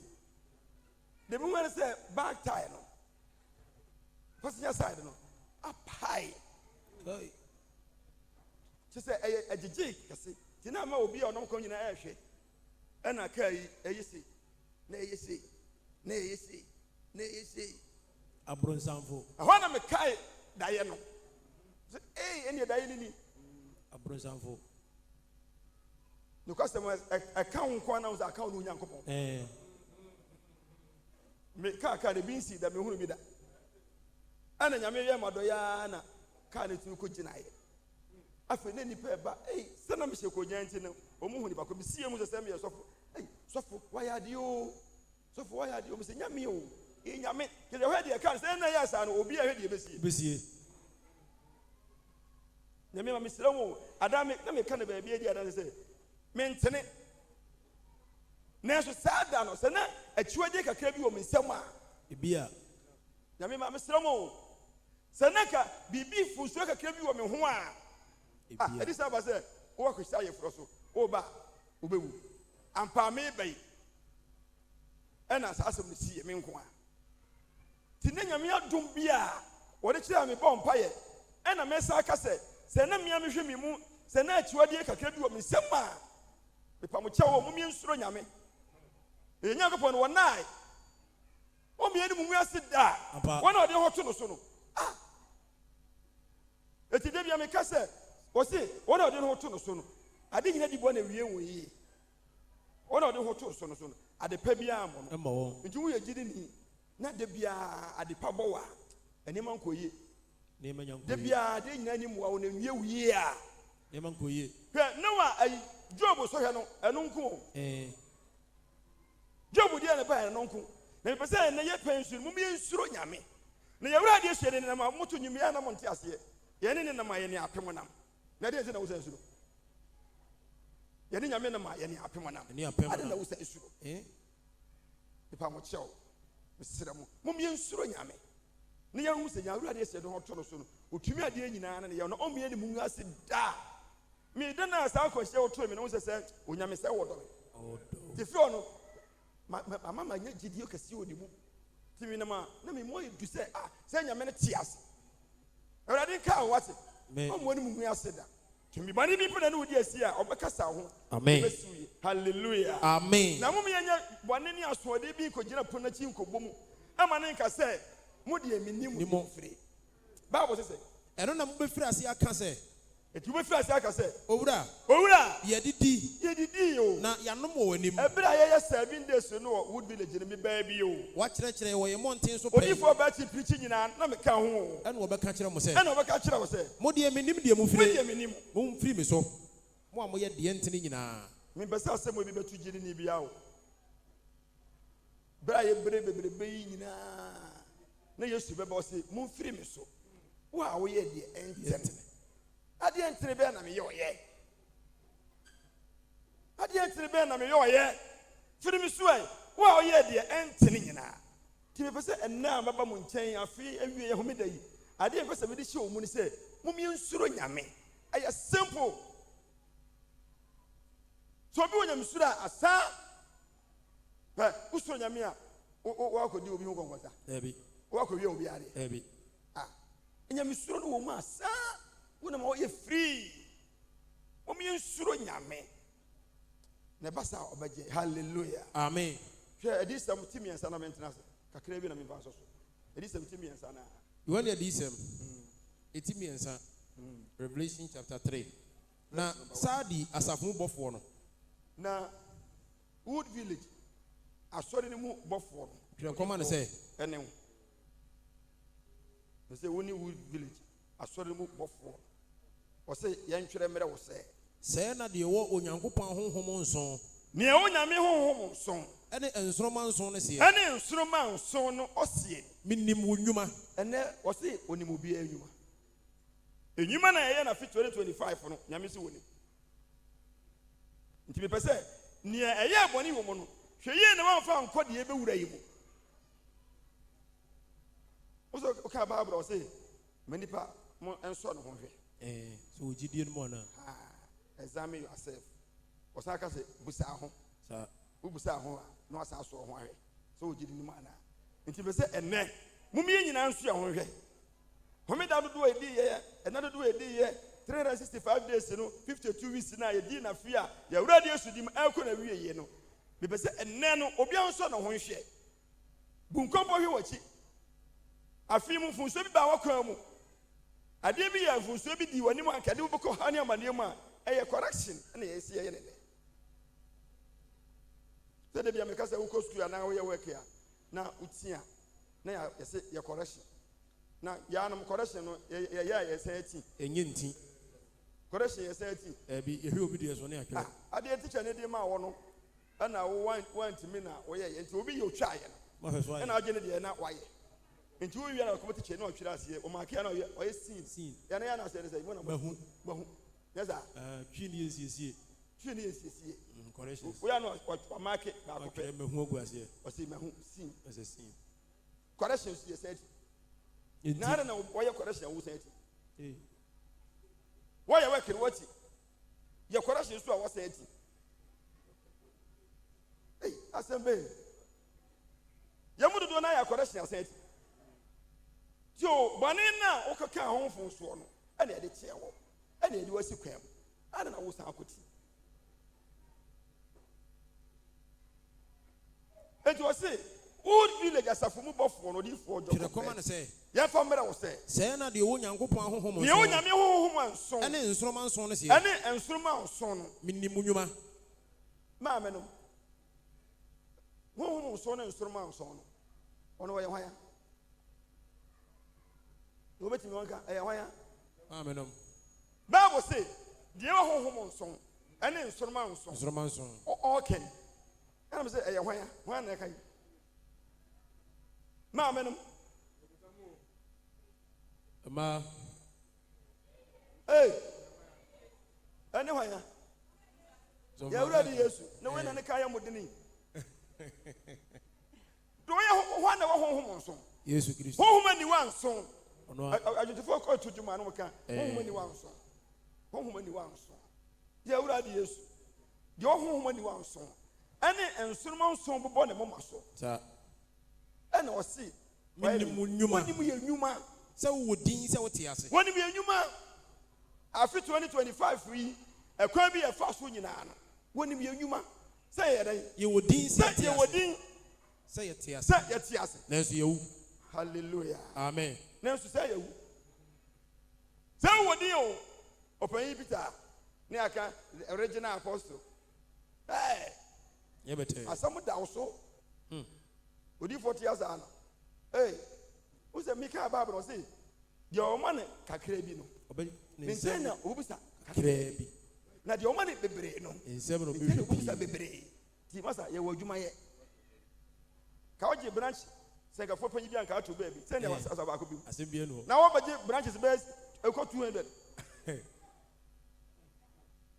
[SPEAKER 1] de mu wer se back tire no passenger side no up high hey she say agigi kase ti na ma obi a onom ko nyina ehwe ena kai eyisi na eyisi na eyisi na eyisi
[SPEAKER 2] abronsanfo
[SPEAKER 1] ahwa na me kai daye no eni daye ni
[SPEAKER 2] abronsanfo
[SPEAKER 1] no customer account ko na uza account no nyankopon me ka de binsi da me hunu bi da ana nyame ye madoya na ka ne tu ko ginaye afi ne nipa ba sana me she ko nyanti ne omu huni ba ko bisie mu se me sofo sofo wayade o sofo wayade o me se nyame o nyame ke de hwede e kan se na ya sa no obi a hwede e besie nyame ma me sira wo adame na me kan ba bia di adane se mentene neso sada no se na achiwade kakra bi wo me nsam a
[SPEAKER 2] bia
[SPEAKER 1] nyame ma me sira wo se na ka bibi fuso kakra bi wo me ho a edi sa ba se wo ko sha ye fro so o ba obewu ampa me bai ena sa asem si me nko a ti na nyame adom bia wo de kira me ba ompa ye ena me sa aka se na me hwe me mu se na achiwade kakra bi wo me nsam a mepa mo kyewo mo mi nsuro nyame enya kopon wo nai o mi eni mu ase da wona ode ho to no so no eti de bia me ka se o se wona ode ho to no so no ade nyina di bo na wie wo yi wona ode ho to so no so no ade pa bia mo no emma wo nti wo ye gidi ni na de bia ade pa bo wa eni man ko yi ne ma nyanko de bia de nyina ni mu wa wo na wie wo yi a ne man ko yi hwe no wa ai Job so hwe no eno nko Job dia ne ba eno nko na be say na ye pension mu mi nsuro nyame na ye wura de hwe ne na ma moto nyumi ya na mo nte ase ye ne na ma ye ne apem nam na de na wo say nsuro ye ne nyame na ma ye ne apem nam ade na wo say nsuro ipa mo chew misira mu mi nsuro nyame ne ye hu se nya wura de hwe de ho to no so no otumi ade nyina na ne ye no o mi ne mu ase da me dana sa ko hye wo to me no se onyame se wo do ti fi ono mama nya gidi o kase odi mu ti mi na me mo edu se se nyame ne ti ase awrade ka wate o mo ni mu ase da ti mi bani bi pena ne odi asi a obekasa ho amen hallelujah amen na mo me nya bone ni asode bi ko gina pona chi nkobom ama ne nka se mo de emi ni mu firi bible se eno na mo be firi ase aka se etu be fira aka se owura ye didi yo na yanom wo anim ebra ye 7 days no wood village ni ba bi yo wa kire wo ye monten so pay odifo ba ti preach nyina na me ka ho ene wo be ka kire mo se mo de eminim de mo firi mo firi me so mo a mo ye de ntene nyina me be sa asem obi betu giri ni bia o bra ye bebre yi nyina na Yesu be ba o se mo firi me so wa wo ye de entene ade entene be na me ye oye ade entene be na me ye oye firi mi so ai wa oye de entene nyina ti me pese enna baba mu nchen afi awie ye homeda yi ade pese me de hye omu ni se mo mi nsuro nyame ɛyɛ simple so obi wɔ nyamesuro a asa usoro nyame a wakɔdi obi ho kɔnkɔsa wakɔwie obi ade nyamesuro no wɔ mu asa wonam ɔyɛ free wɔn yɛ nsuro nyame na ɛba saa ɔbɛgye hallelujah
[SPEAKER 2] amen
[SPEAKER 1] hwɛ ɛdi sɛm ti mmiɛnsa na mɛntena ase kakra bi na mmefa so ɛdi sɛm ti mmiɛnsa na
[SPEAKER 2] wɔn yɛ ɛdi sɛm eti mmiɛnsa Revelation chapter 3 na saa di asafo bɔfoɔ no
[SPEAKER 1] na Wood Village asɔre ne mu bɔfoɔ no
[SPEAKER 2] twerɛ kɔma ne sɛ
[SPEAKER 1] ɛne ho na sɛ wɔne Wood Village asɔre ne mu bɔfoɔ ɔsɛ yɛntwerɛ mmerɛ wo
[SPEAKER 2] sɛ na deɛ wɔ onyankopɔn honhom nson
[SPEAKER 1] nea onyame honhom nson
[SPEAKER 2] ɛne nsoroma nson no seɛ
[SPEAKER 1] ɛne nsoroma nson no ɔseɛ
[SPEAKER 2] menim wo nnwuma
[SPEAKER 1] ɛnɛ ɔse onim obiara nnwuma nnwuma na ɛyɛ na fi 2025 no nyame sɛ wɔnim nti mepɛ sɛ nea ɛyɛ bɔne wɔ mu no hwɛ yie na wamfa nkɔ deɛ ɛbɛwura yi mu wo sɛ woka Bible ɔse ma nipa mo ɛnsɔ ne ho hwɛ
[SPEAKER 2] so wogyidie no mu ana
[SPEAKER 1] examine yourself ɔsan ka sɛ busa ho wobusa ho a na wasa asɔ ho ahwɛ sɛ wogyidi no mu ana nti mepɛ sɛ ɛnɛ momyɛ nyinaa nso yɛ ho hwɛ homeda dodoɔ ɛdi yɛ ɛna dodoɔ ɛdi yɛ 365 days no 52 weeks na yɛdi na fi a yɛwura de asudi mu ɛkɔ na wie yɛ no mepɛ sɛ ɛnɛ no obiara nso na ho hwɛ bunkɔbɔ hwɛ wɔkyi afi mu mfunsuo bi ba wakwan mu adeɛ bi yɛ mfunsuo bi di w'anim ankade wobɛkɔ ha ne amanneɛ mu a ɛyɛ correction ɛna yɛsi yɛyɛ ne dɛ sɛ de bia meka sɛ wokɔ sukuu anaa woyɛ work a na wotia na yɛsɛ yɛ correction na yɛanom correction no yɛyɛ a yɛsɛ ati
[SPEAKER 2] ɛnyɛ nti
[SPEAKER 1] correction yɛsɛ ati
[SPEAKER 2] ɛbi yɛhwɛ obi deɛ so ne atwerɛ
[SPEAKER 1] adeɛ teacher ne de ma wɔ no ɛna wantimi na wɔyɛ yɛ nti obi yɛ otwaeɛ no ɛna agye ne deɛ na wayɛ nti wo wiara ko teacher na ɔtwerɛ aseɛ o makia na ɔyɛ scene ya na ya na sɛ ne sɛ mo na bahu yes sir
[SPEAKER 2] twi ne yɛsiesie
[SPEAKER 1] correction wo ya no o market ba ko pɛ
[SPEAKER 2] mahu agu aseɛ
[SPEAKER 1] ɔsɛ mahu scene
[SPEAKER 2] ɛsɛ scene
[SPEAKER 1] correction yɛ sɛ na na wɔyɛ correction wo sɛ ati wɔyɛ work no wati yɛ correction so a wɔsɛ ati asɛmbe yɛmu dodo na yɛ correction asɛ ati so bɔne na wokɔka ho mfonsoɔ no ɛna yɛde kyɛɛ wɔ ɛna yɛde wasi kwan mu ana na wo san akɔti enti wɔ se Wood Village asafo mu bɔfoɔ no odiifoɔ dɔ
[SPEAKER 2] twerɛ kɔma ne sɛ
[SPEAKER 1] yɛmfa mmerɛ wo
[SPEAKER 2] sɛ na deɛ wɔ nyankopɔn honhom nson
[SPEAKER 1] nea wonyame honhom nson
[SPEAKER 2] ɛne nsoroma nson no seɛ
[SPEAKER 1] ɛne nsoroma nson no
[SPEAKER 2] menim wo nnwuma
[SPEAKER 1] maame no honhom nson ne nsoroma nson no ɔno wɔyɛ hwan a wobɛtumi wɔnka ɛyɛ hwan a
[SPEAKER 2] maame nom
[SPEAKER 1] Bible say deɛ wɔ honhom nson ɛne nsoroma nson ɔɔkɛn ɛna me sɛ ɛyɛ hwan na ɛka yi maame nom
[SPEAKER 2] ma
[SPEAKER 1] ɛne hwan a yɛwura de Yesu na wɔn na ne ka yɛ modeni do yɛ hwan na wɔ honhom nson
[SPEAKER 2] Yesu Kristo
[SPEAKER 1] honhom ani wa nson adwotefo kɔ to dwuma no ka honhom ani wa nson yɛwura de Yesu deɛ honhom ani wa nson ɛne nsoroma nson bobɔ ne moma so ɛna ɔse
[SPEAKER 2] menim wo nnwuma
[SPEAKER 1] wonim yɛ nnwuma
[SPEAKER 2] sɛ wowɔ din sɛ wote ase
[SPEAKER 1] wonim yɛ nnwuma afi 2025 yi ɛkwan bi yɛfa so nyinaa no wonim yɛ nnwuma sɛ yɛ dɛn
[SPEAKER 2] yɛwɔ din sɛ
[SPEAKER 1] yɛwɔ din
[SPEAKER 2] sɛ yɛte ase
[SPEAKER 1] sɛ yɛte ase
[SPEAKER 2] nanso yɛwu
[SPEAKER 1] hallelujah
[SPEAKER 2] amen
[SPEAKER 1] nanso sɛ yɛwu sɛ wowɔ din o ɔpanyin Peter ne aka original apostle
[SPEAKER 2] yɛbɛtɛ
[SPEAKER 1] asɛm da wo so odiifoɔ te asa no wo sɛ meka Bible ɔse deɛ ɔma ne kakra bi no ne nsɛm na ɔbisa
[SPEAKER 2] kakra bi
[SPEAKER 1] na deɛ ɔma ne bebree no
[SPEAKER 2] nsɛm na
[SPEAKER 1] ɔbisa bebree nti masa yɛwɔ adwuma yɛ ka wogye branch sɛ nkafoɔ panyi bi anka ato baabi sɛnea wasasa baako bi
[SPEAKER 2] asɛm bia no
[SPEAKER 1] na wɔbɛgye branches bɛɛ ɛkɔ 200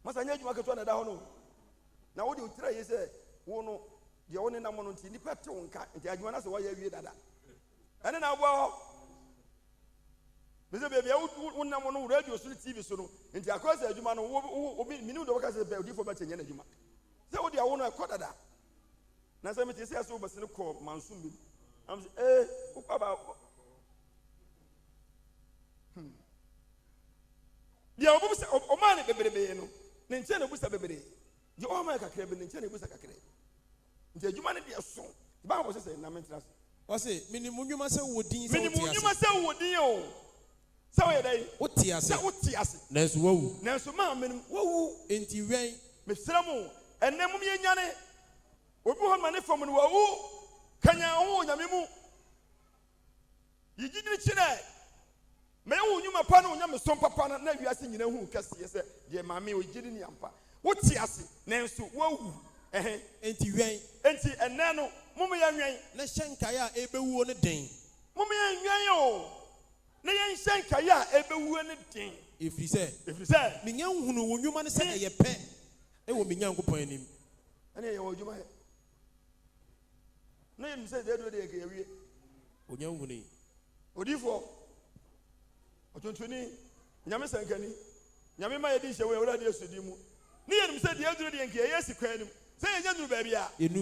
[SPEAKER 1] masa nyɛ adwuma ketewa na ɛda hɔ no na wode wotira yɛ sɛ wo no deɛ wo ne nam no nti nnipa te wo nka nti adwuma no sɛ wɔyɛ awie dada ɛne na aboa hɔ Mese baby wonna mo no radio so TV so no nti akose adwuma no obi minu do waka se be odi fo ba chenye na adwuma se wo dia wo no ekodada na se meti se aso bese no ko mansum bi am say wo baba dia obu se o ma ne beberebe no ne nche na busa bebere di o ma kakra be ne nche na busa kakra nti adwuma ne dia so ba bo se na mentra
[SPEAKER 2] o se minimu nnwuma se wodin se
[SPEAKER 1] minimu nnwuma se wodin o se wo yedai wote ase
[SPEAKER 2] nanso wawu
[SPEAKER 1] nanso ma menim wawu
[SPEAKER 2] enti wɛn
[SPEAKER 1] mesra mu ennem me nyane obi ho ma ne fam no wawu kanya ho nyame mu yigidiri chine me wo nnwuma pa no nyame som papa na wiase nyina hu kase se de ma me o yigidi ni ampa wote ase nanso wawu
[SPEAKER 2] enti wɛn
[SPEAKER 1] enti enne no mum ya nwen
[SPEAKER 2] na hyenkae a ebewu ne den
[SPEAKER 1] mum ya nwen o na yen hyenkae a ebewu ne den
[SPEAKER 2] efiri sɛ menya hunu wo nnwuma ne sɛ ɛyɛ pɛ ɛwɔ menya nkopɔn anim
[SPEAKER 1] ɛne yɛ wɔ dwuma na yen sɛ de do de yɛ wie
[SPEAKER 2] onya hunu
[SPEAKER 1] odifo otuntuni nyame sankani nyame ma yɛ di hye wɔ awurade asudi mu ne yen sɛ de aduro de yɛ nke yɛ sikwan anim sɛ yɛ nya duru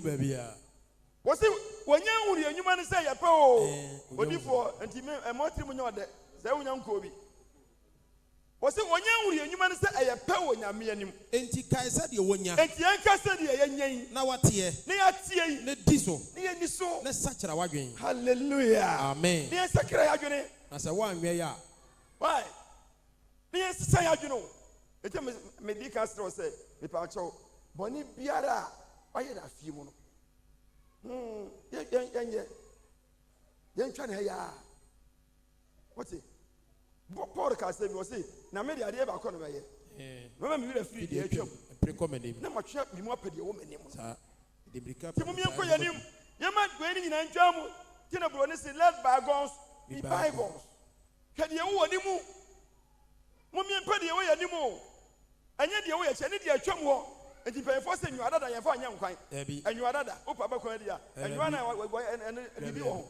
[SPEAKER 1] baabi a wose wonya hunu yɛ nnwuma ne sɛ yɛ pɛ o odifo nti me emotri mu nya ɔde sɛ wonya nko bi wose wonya hunu yɛ nnwuma ne sɛ ɛyɛ pɛ wɔ nyame anim
[SPEAKER 2] enti kae sɛ de wonya
[SPEAKER 1] enti anka sɛ de yɛ nyan
[SPEAKER 2] na wateɛ
[SPEAKER 1] ne yɛatie yi
[SPEAKER 2] ne di so
[SPEAKER 1] ne yɛ ni so
[SPEAKER 2] ne sakyera wadwen
[SPEAKER 1] hallelujah
[SPEAKER 2] amen
[SPEAKER 1] ne yɛ sakra yɛ adwene
[SPEAKER 2] na sɛ woanwɛ yɛ a
[SPEAKER 1] why ne yɛ sisa yɛ adwene o enti me di ka srɛ sɛ me pa kyɛw bɔne biara a ɔyɛ da afie mu no yɛntwa ne ha yɛ wote Paul ka sɛ bi wɔ se na me de adeɛ baakɔ no bɛyɛ mama me wira firi deɛ atwam na matwea bimu apɛ deɛ wɔ m'anim nti mom yɛnkɔ yɛnim yɛma duani nyinaa ntwa mu nti na buroni se let bygones be bygones hwɛ deɛ wowɔ ne mu mom yɛmpɛ deɛ wɔyɛ anim o ɛnyɛ deɛ wɔyɛ kyɛ ne deɛ atwam hɔ nti mpanyinfoɔ sɛ nnwa dada yɛmfa anyɛ nkwan nnwa dada wopa bɛkwan di a nnwa na bibi wɔ ho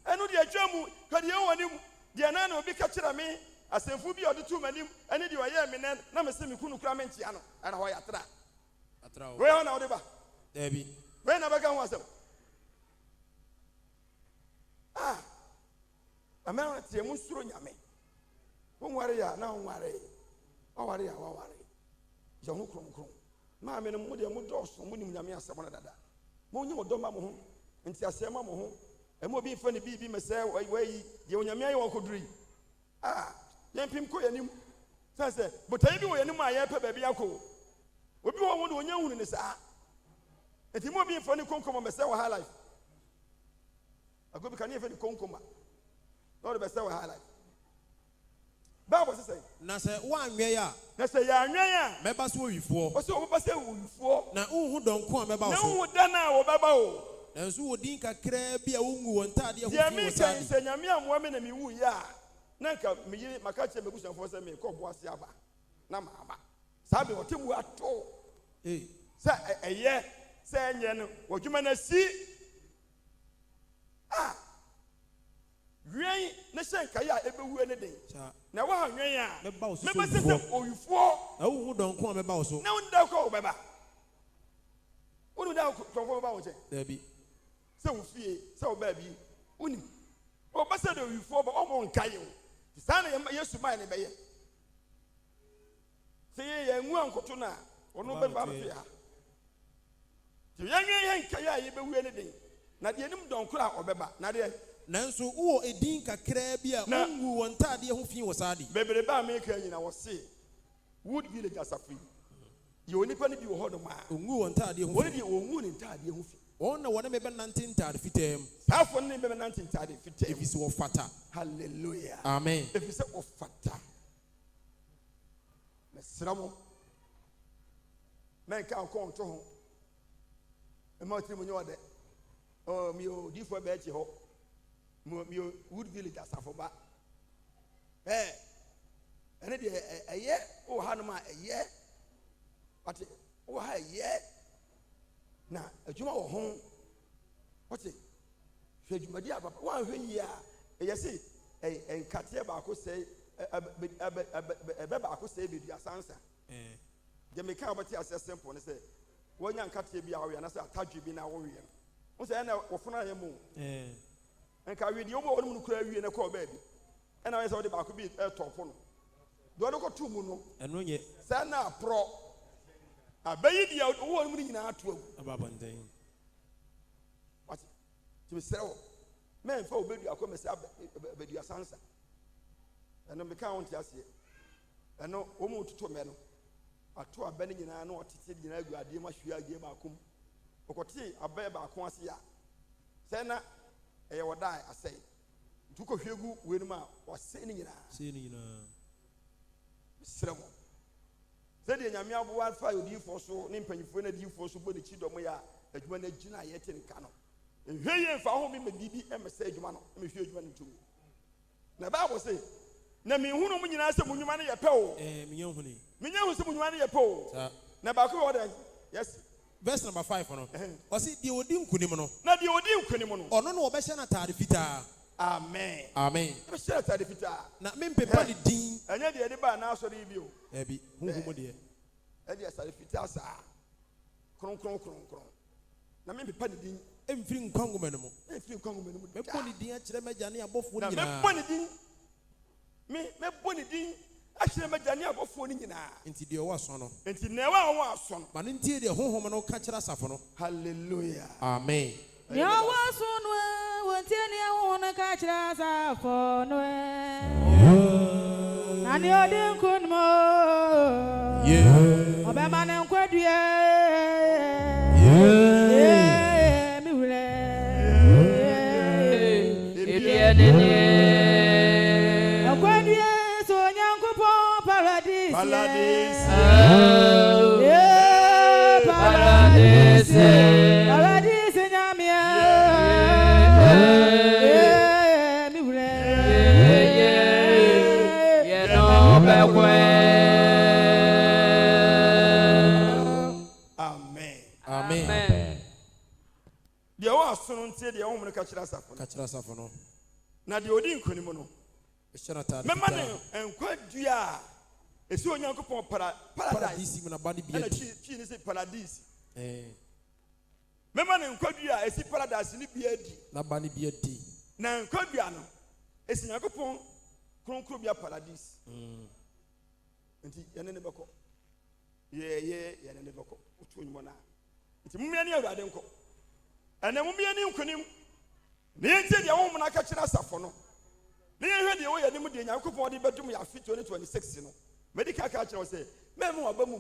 [SPEAKER 1] ɛno deɛ atwa mu hwɛ deɛ wowɔ ne mu deɛ na obi ka kyerɛ me asɛmfo bi a ɔde tu m'anim ɛne deɛ ɔyɛ me nɛ na mese me kunu kura me nkyia no ɛna hɔ yɛ atra wei hɔ na wode ba wei na bɛka ho asɛm ɛmɛ teɛ mu nsuro nyame wonware yɛ a na wonware ɔware yɛ a waware yɛ ho kronkron maame no mo deɛ mo dɔɔso mo nim nyame asɛm no dada mo nyɛ ɔdɔ ma mo ho nti asɛm ma mo ho ɛmo obi mfa ne bibi mesɛ wayi deɛ onyame ayɛ wɔ koduri yɛmpem kɔ yɛnim sɛ botae bi wɔ yɛnim a yɛpɛ baabi akɔ obi wɔ ho de onya hunu ne saa nti mo obi mfa ne konkoma mesɛ wɔ high life agobi ka ne yɛfɛ ne konkoma na ɔde bɛsɛ wɔ high life Bible says
[SPEAKER 2] na sɛ woanwɛ yɛ a
[SPEAKER 1] na sɛ yɛanwɛn a
[SPEAKER 2] mɛba so owifoɔ
[SPEAKER 1] ɔsɛ ɔbɛba sɛ owifoɔ
[SPEAKER 2] na wohu dɔnko a mɛba wo
[SPEAKER 1] na
[SPEAKER 2] so
[SPEAKER 1] wohu da no a wɔbɛba o
[SPEAKER 2] nanso wodin kakraa bi a wongu wɔn ntaadeɛ ho
[SPEAKER 1] deɛ
[SPEAKER 2] fi wɔ
[SPEAKER 1] meka
[SPEAKER 2] saa
[SPEAKER 1] sɛ nyame amoa me na mewu yɛ a na nka meyere maka kyerɛ m'abusuafoɔ sɛ mekɔ boase aba na maaba saa bɛ wɔte mu ato sɛ ɛyɛ sɛ ɛnyɛ no wɔdwuma no asi wɛn ne hyɛ nkaeɛ a ɛbɛwue ne den na woha wɛn a mɛbɛ sɛ sɛ owifoɔ
[SPEAKER 2] na wohu dɔnko a mɛba wo so
[SPEAKER 1] na wonda kɔ wo bɛba wonim da kɔmfɔ bɛba wo nkyɛn
[SPEAKER 2] daabi
[SPEAKER 1] sɛ wo fie sɛ wo baabi wonim ɔba sɛ de owifoɔ ba ɔmɔ nkaeɛ wo saa na yesu maa ne bɛyɛ sɛ yɛngu ankoto no a ɔno bɛba bɛfɛ ha nti yɛnwɛ yɛ nkaeɛ a yɛbɛwue ne den na deɛ nim dɔnkoro a ɔbɛba na deɛ
[SPEAKER 2] nanso wowɔ edin kakraa bi a wongu wɔn ntaadeɛ ho fi wɔ saa de
[SPEAKER 1] bebrebe a meka nyina wɔ se wood village asafo yi yɛ onipa no bi wɔ hɔ nom a
[SPEAKER 2] ɔngu wɔn ntaadeɛ ho
[SPEAKER 1] wɔne deɛ ɔngu ne ntaadeɛ ho fi
[SPEAKER 2] wɔn na wɔne mɛbɛnante ntaade fitaa mu
[SPEAKER 1] saafoɔ no ne bɛbɛnante ntaade fitaa mu
[SPEAKER 2] ɛfiri sɛ wɔfata
[SPEAKER 1] hallelujah
[SPEAKER 2] amen
[SPEAKER 1] ɛfiri sɛ ɔfata mesrɛ mo mɛnka nkɔ nto ho ɛma ɔtiri mu nyɛ ɔdɛ meyɛ odiifoɔ bɛakyi hɔ meyɛ wood village asafo ba ɛne deɛ ɛyɛ wowɔ ha nom a ɛyɛ ɔte wowɔ ha ɛyɛ na adwuma wɔ ho ɔte hwɛ adwumadi a papa woanhwɛ yie a ɛyɛ se and Katiaba could say a beba could say with your sansa. The Mekabati as a simple and say, when young Katia and I said, touch you be now. What's the end of Funayamo? And carry the old woman who could be in a core baby. And I saw the back of it a top one. Do I look at 2 moon? And when you Sana pro a baby out 1 million out to about one day. What to sell? Men for baby, I come and say, baby, your sansa. And on the count, yes, and no almost 2 men. I told a Benny and I know what it is in a dear much we are gave our cum. Okoti, a baby, I can't see ya. Sena, I will die, I say. Took a few good Wilma was saying in a said in Yamia wildfire, you for so, Nimpen, you for so, but the Chidomaya, that when the Gina yet in Cano. And here for home in the BB and message man, I'm sure you went to. The Bible says, Nami, who know when you ask when you money a pole, Mignoni, Mignoni, money a pole. Nabaku, yes.
[SPEAKER 2] Verse number 5 on. Was it the Odim Kunimono?
[SPEAKER 1] Not the Odim Kunimono.
[SPEAKER 2] Or no Bashana Tarifita. Amen. Amen.
[SPEAKER 1] Bashana Tarifita.
[SPEAKER 2] Not men paper the dean.
[SPEAKER 1] And yet the Ediba now so review.
[SPEAKER 2] Ebi, who dear?
[SPEAKER 1] And yes, Tarifita, sir. Cron. Now maybe Paddy Dean.
[SPEAKER 2] Everything Congomenamo.
[SPEAKER 1] Everything Congomenamo.
[SPEAKER 2] Me pony dear Tremajani above 1
[SPEAKER 1] year. Me Bonnie Dean. Actually, my Daniel of 4 years.
[SPEAKER 2] Into the Owasono.
[SPEAKER 1] Into never was son.
[SPEAKER 2] But into the home no catch us afono.
[SPEAKER 1] Hallelujah.
[SPEAKER 2] Amen.
[SPEAKER 3] You was one when catch us afono. And you didn't come more. Yeah. Obeman and Quadia. Yeah.
[SPEAKER 1] Paradise.
[SPEAKER 3] Yeah, paradise. Paradise nyamia. Yeah, mi wule. Yeah, no bekwe.
[SPEAKER 1] Amen.
[SPEAKER 2] Amen.
[SPEAKER 1] The was soon said the woman catch us up.
[SPEAKER 2] Catch us up no.
[SPEAKER 1] Na the odin kunimono. Memane and quite dear. It's so young upon paradise. And a she is a paradise. Memman and Quadia, I see paradise in the beard.
[SPEAKER 2] Nabani beard.
[SPEAKER 1] Now, Quadiano, it's in Yakupon, Croncrobia paradise. And he and never call. Yeah, and never call. It's many of them call. And there will be a new cunim. They said the woman I catch us up for no. They heard the way I did in Yakupon, the bedroom you have fit 2026. Medical culture say, Memo Abamu.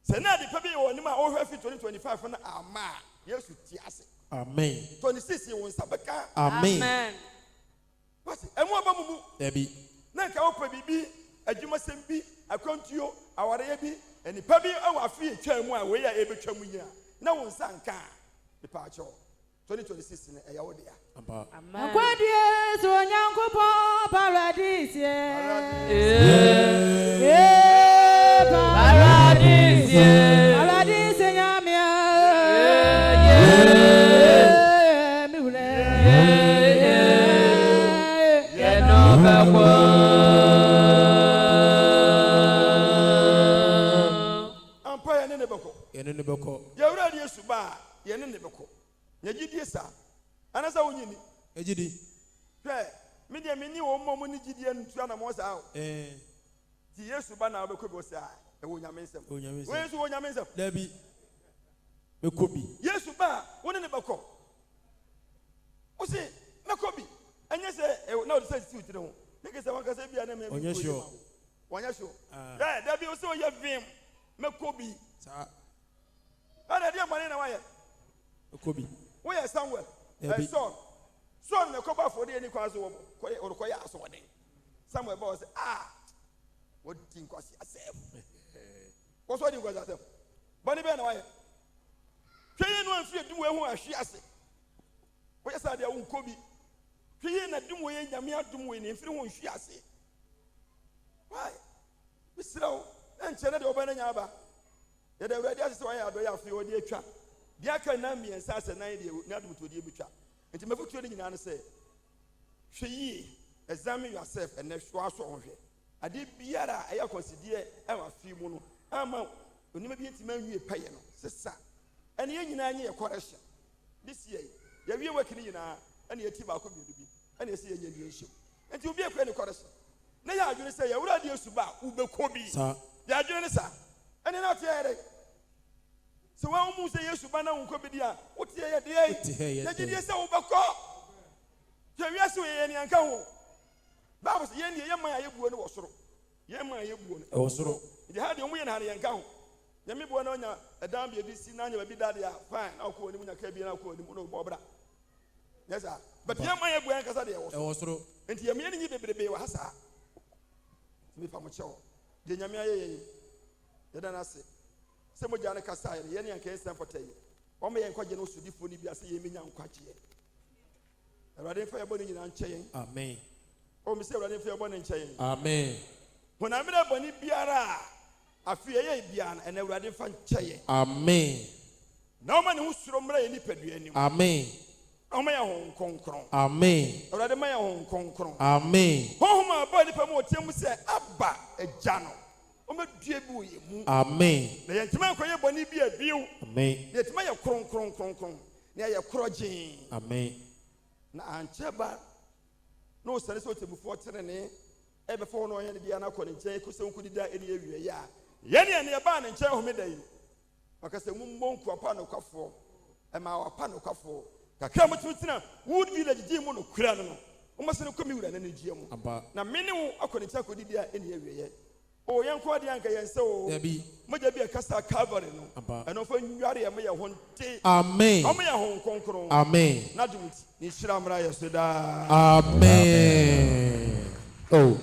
[SPEAKER 1] Say now the baby or Nima or 2025 for Ama. Yes, Tias.
[SPEAKER 2] Amen.
[SPEAKER 1] 26 years on Sabaka.
[SPEAKER 2] Amen.
[SPEAKER 1] What? And what Bamu?
[SPEAKER 2] Debbie.
[SPEAKER 1] Naka Opa Bibi, a Juma Sembi, a Contio, our Ebi, and the baby our free chairman where I able to me. No one sank departure. 2026 in a Yaodia.
[SPEAKER 2] About
[SPEAKER 3] Quadia, so young paradise. Paradise, paradise, nyamia. Yeah, no backward.
[SPEAKER 1] Empire in the Boko.
[SPEAKER 2] in the Boko.
[SPEAKER 1] You're ready to buy, you're in the Boko. Yaji, sir. And as I will need
[SPEAKER 2] Ejidi.
[SPEAKER 1] Media mini or more money Gideon Trana was out. Yes, to ban our Boko, sir. Where's one Yamesa?
[SPEAKER 2] Debbie. Mekobi.
[SPEAKER 1] Yes, to buy one in the Boko. What's it? Mekobi. And yes, no, the same to know. Because I want to say, be an enemy.
[SPEAKER 2] On your show.
[SPEAKER 1] One your show. There be also your vim. Mekobi. I didn't money in a wire.
[SPEAKER 2] Mekobi.
[SPEAKER 1] We are somewhere. I saw. So the cover for the any cause or quite ass one day. Somewhere boss. What think was yourself? What's what you got yourself? Bonnie Ben, why? Train one fear do where she has it. Where's their own Kobe? Train a doom way, Yamia doom way, if you won't she has it. Why? We slow and Channel open Yaba. Yet already that's why I do have your dear trap. The Akanami and Sassa 90 not to the Bucha. And to my training in answer. She examine yourself and next one so on here. I did biara I consider our few mono. Ama onima bi ntima nwie paye no sesa. And ye nyina anye correction. This year, ye working nyina and ye ti ba ko bi bi. And ye say ye nye nhim. And you be a friend correction. Na ya adwene say ye wura de suba ubekọ bi. Ya adwene sa. And na tie so when you say yes, you banana unko bidia. What ye dey? Na gidi say ubekọ. Je wiase we ye ni anka ho. Bible say ye ni ye man ayebuo ne wosoro. Ye man ayebuo ne wosoro. Je ha de omu ye na ye anka ho. Ye me bo na onya edan bi si na anya ba bi dade a fine. Na ko oni mu nya ka bi na ko oni mu no bo bra. Yes sir. But ye man ayebuo anka sa de wosoro. Enti ye me ni bebrebe wa hasa. Me fa mo chewo. De nyame aye ye da na se. Se mo jane kasa ye ne anka ensem fotai. O me ye nkwaje no sudifo ni bia se ye menya nkwaje. Awurade fa ye boni nyina nkyɛn.
[SPEAKER 2] Amen.
[SPEAKER 1] O me se awurade fa ye boni nkyɛn.
[SPEAKER 2] Amen.
[SPEAKER 1] Hona me da boni biara afi ye bia na awurade fa nkyɛn.
[SPEAKER 2] Amen.
[SPEAKER 1] Na o ma ne husuro mra ye nipadua anim.
[SPEAKER 2] Amen.
[SPEAKER 1] O ma ye hon konkron.
[SPEAKER 2] Amen.
[SPEAKER 1] Awurade ma ye hon konkron.
[SPEAKER 2] Amen.
[SPEAKER 1] Ho ma ba nipa mo tiam se aba agya no. O ma due bi o ye mu.
[SPEAKER 2] Amen.
[SPEAKER 1] Na ye ntima ko ye boni bi abiu.
[SPEAKER 2] Amen.
[SPEAKER 1] Ye ntima ye konkron. Na ye korogin.
[SPEAKER 2] Amen.
[SPEAKER 1] Na ancheba no sare so tebufo terene e be fo no ye ne bia na ko ne nkyɛn ko se nkudi da eni awie ya ye ne ye ba ne nkyɛn ho me dai akase mu monku apa no kwafo e ma wapa no kwafo kakra mututina wood village di mu no kura no o ma se ne komi wura na ne gie mu na me ne wo akɔ ne nkyɛn ko di da eni awie ye o ye nko ade anka ye nse o moja bi akasa calvary no eno fa nware ye me ye honte
[SPEAKER 2] amen
[SPEAKER 1] o me ye hon konkron
[SPEAKER 2] amen
[SPEAKER 1] na dumti ni shira mra ye so da
[SPEAKER 2] amen oh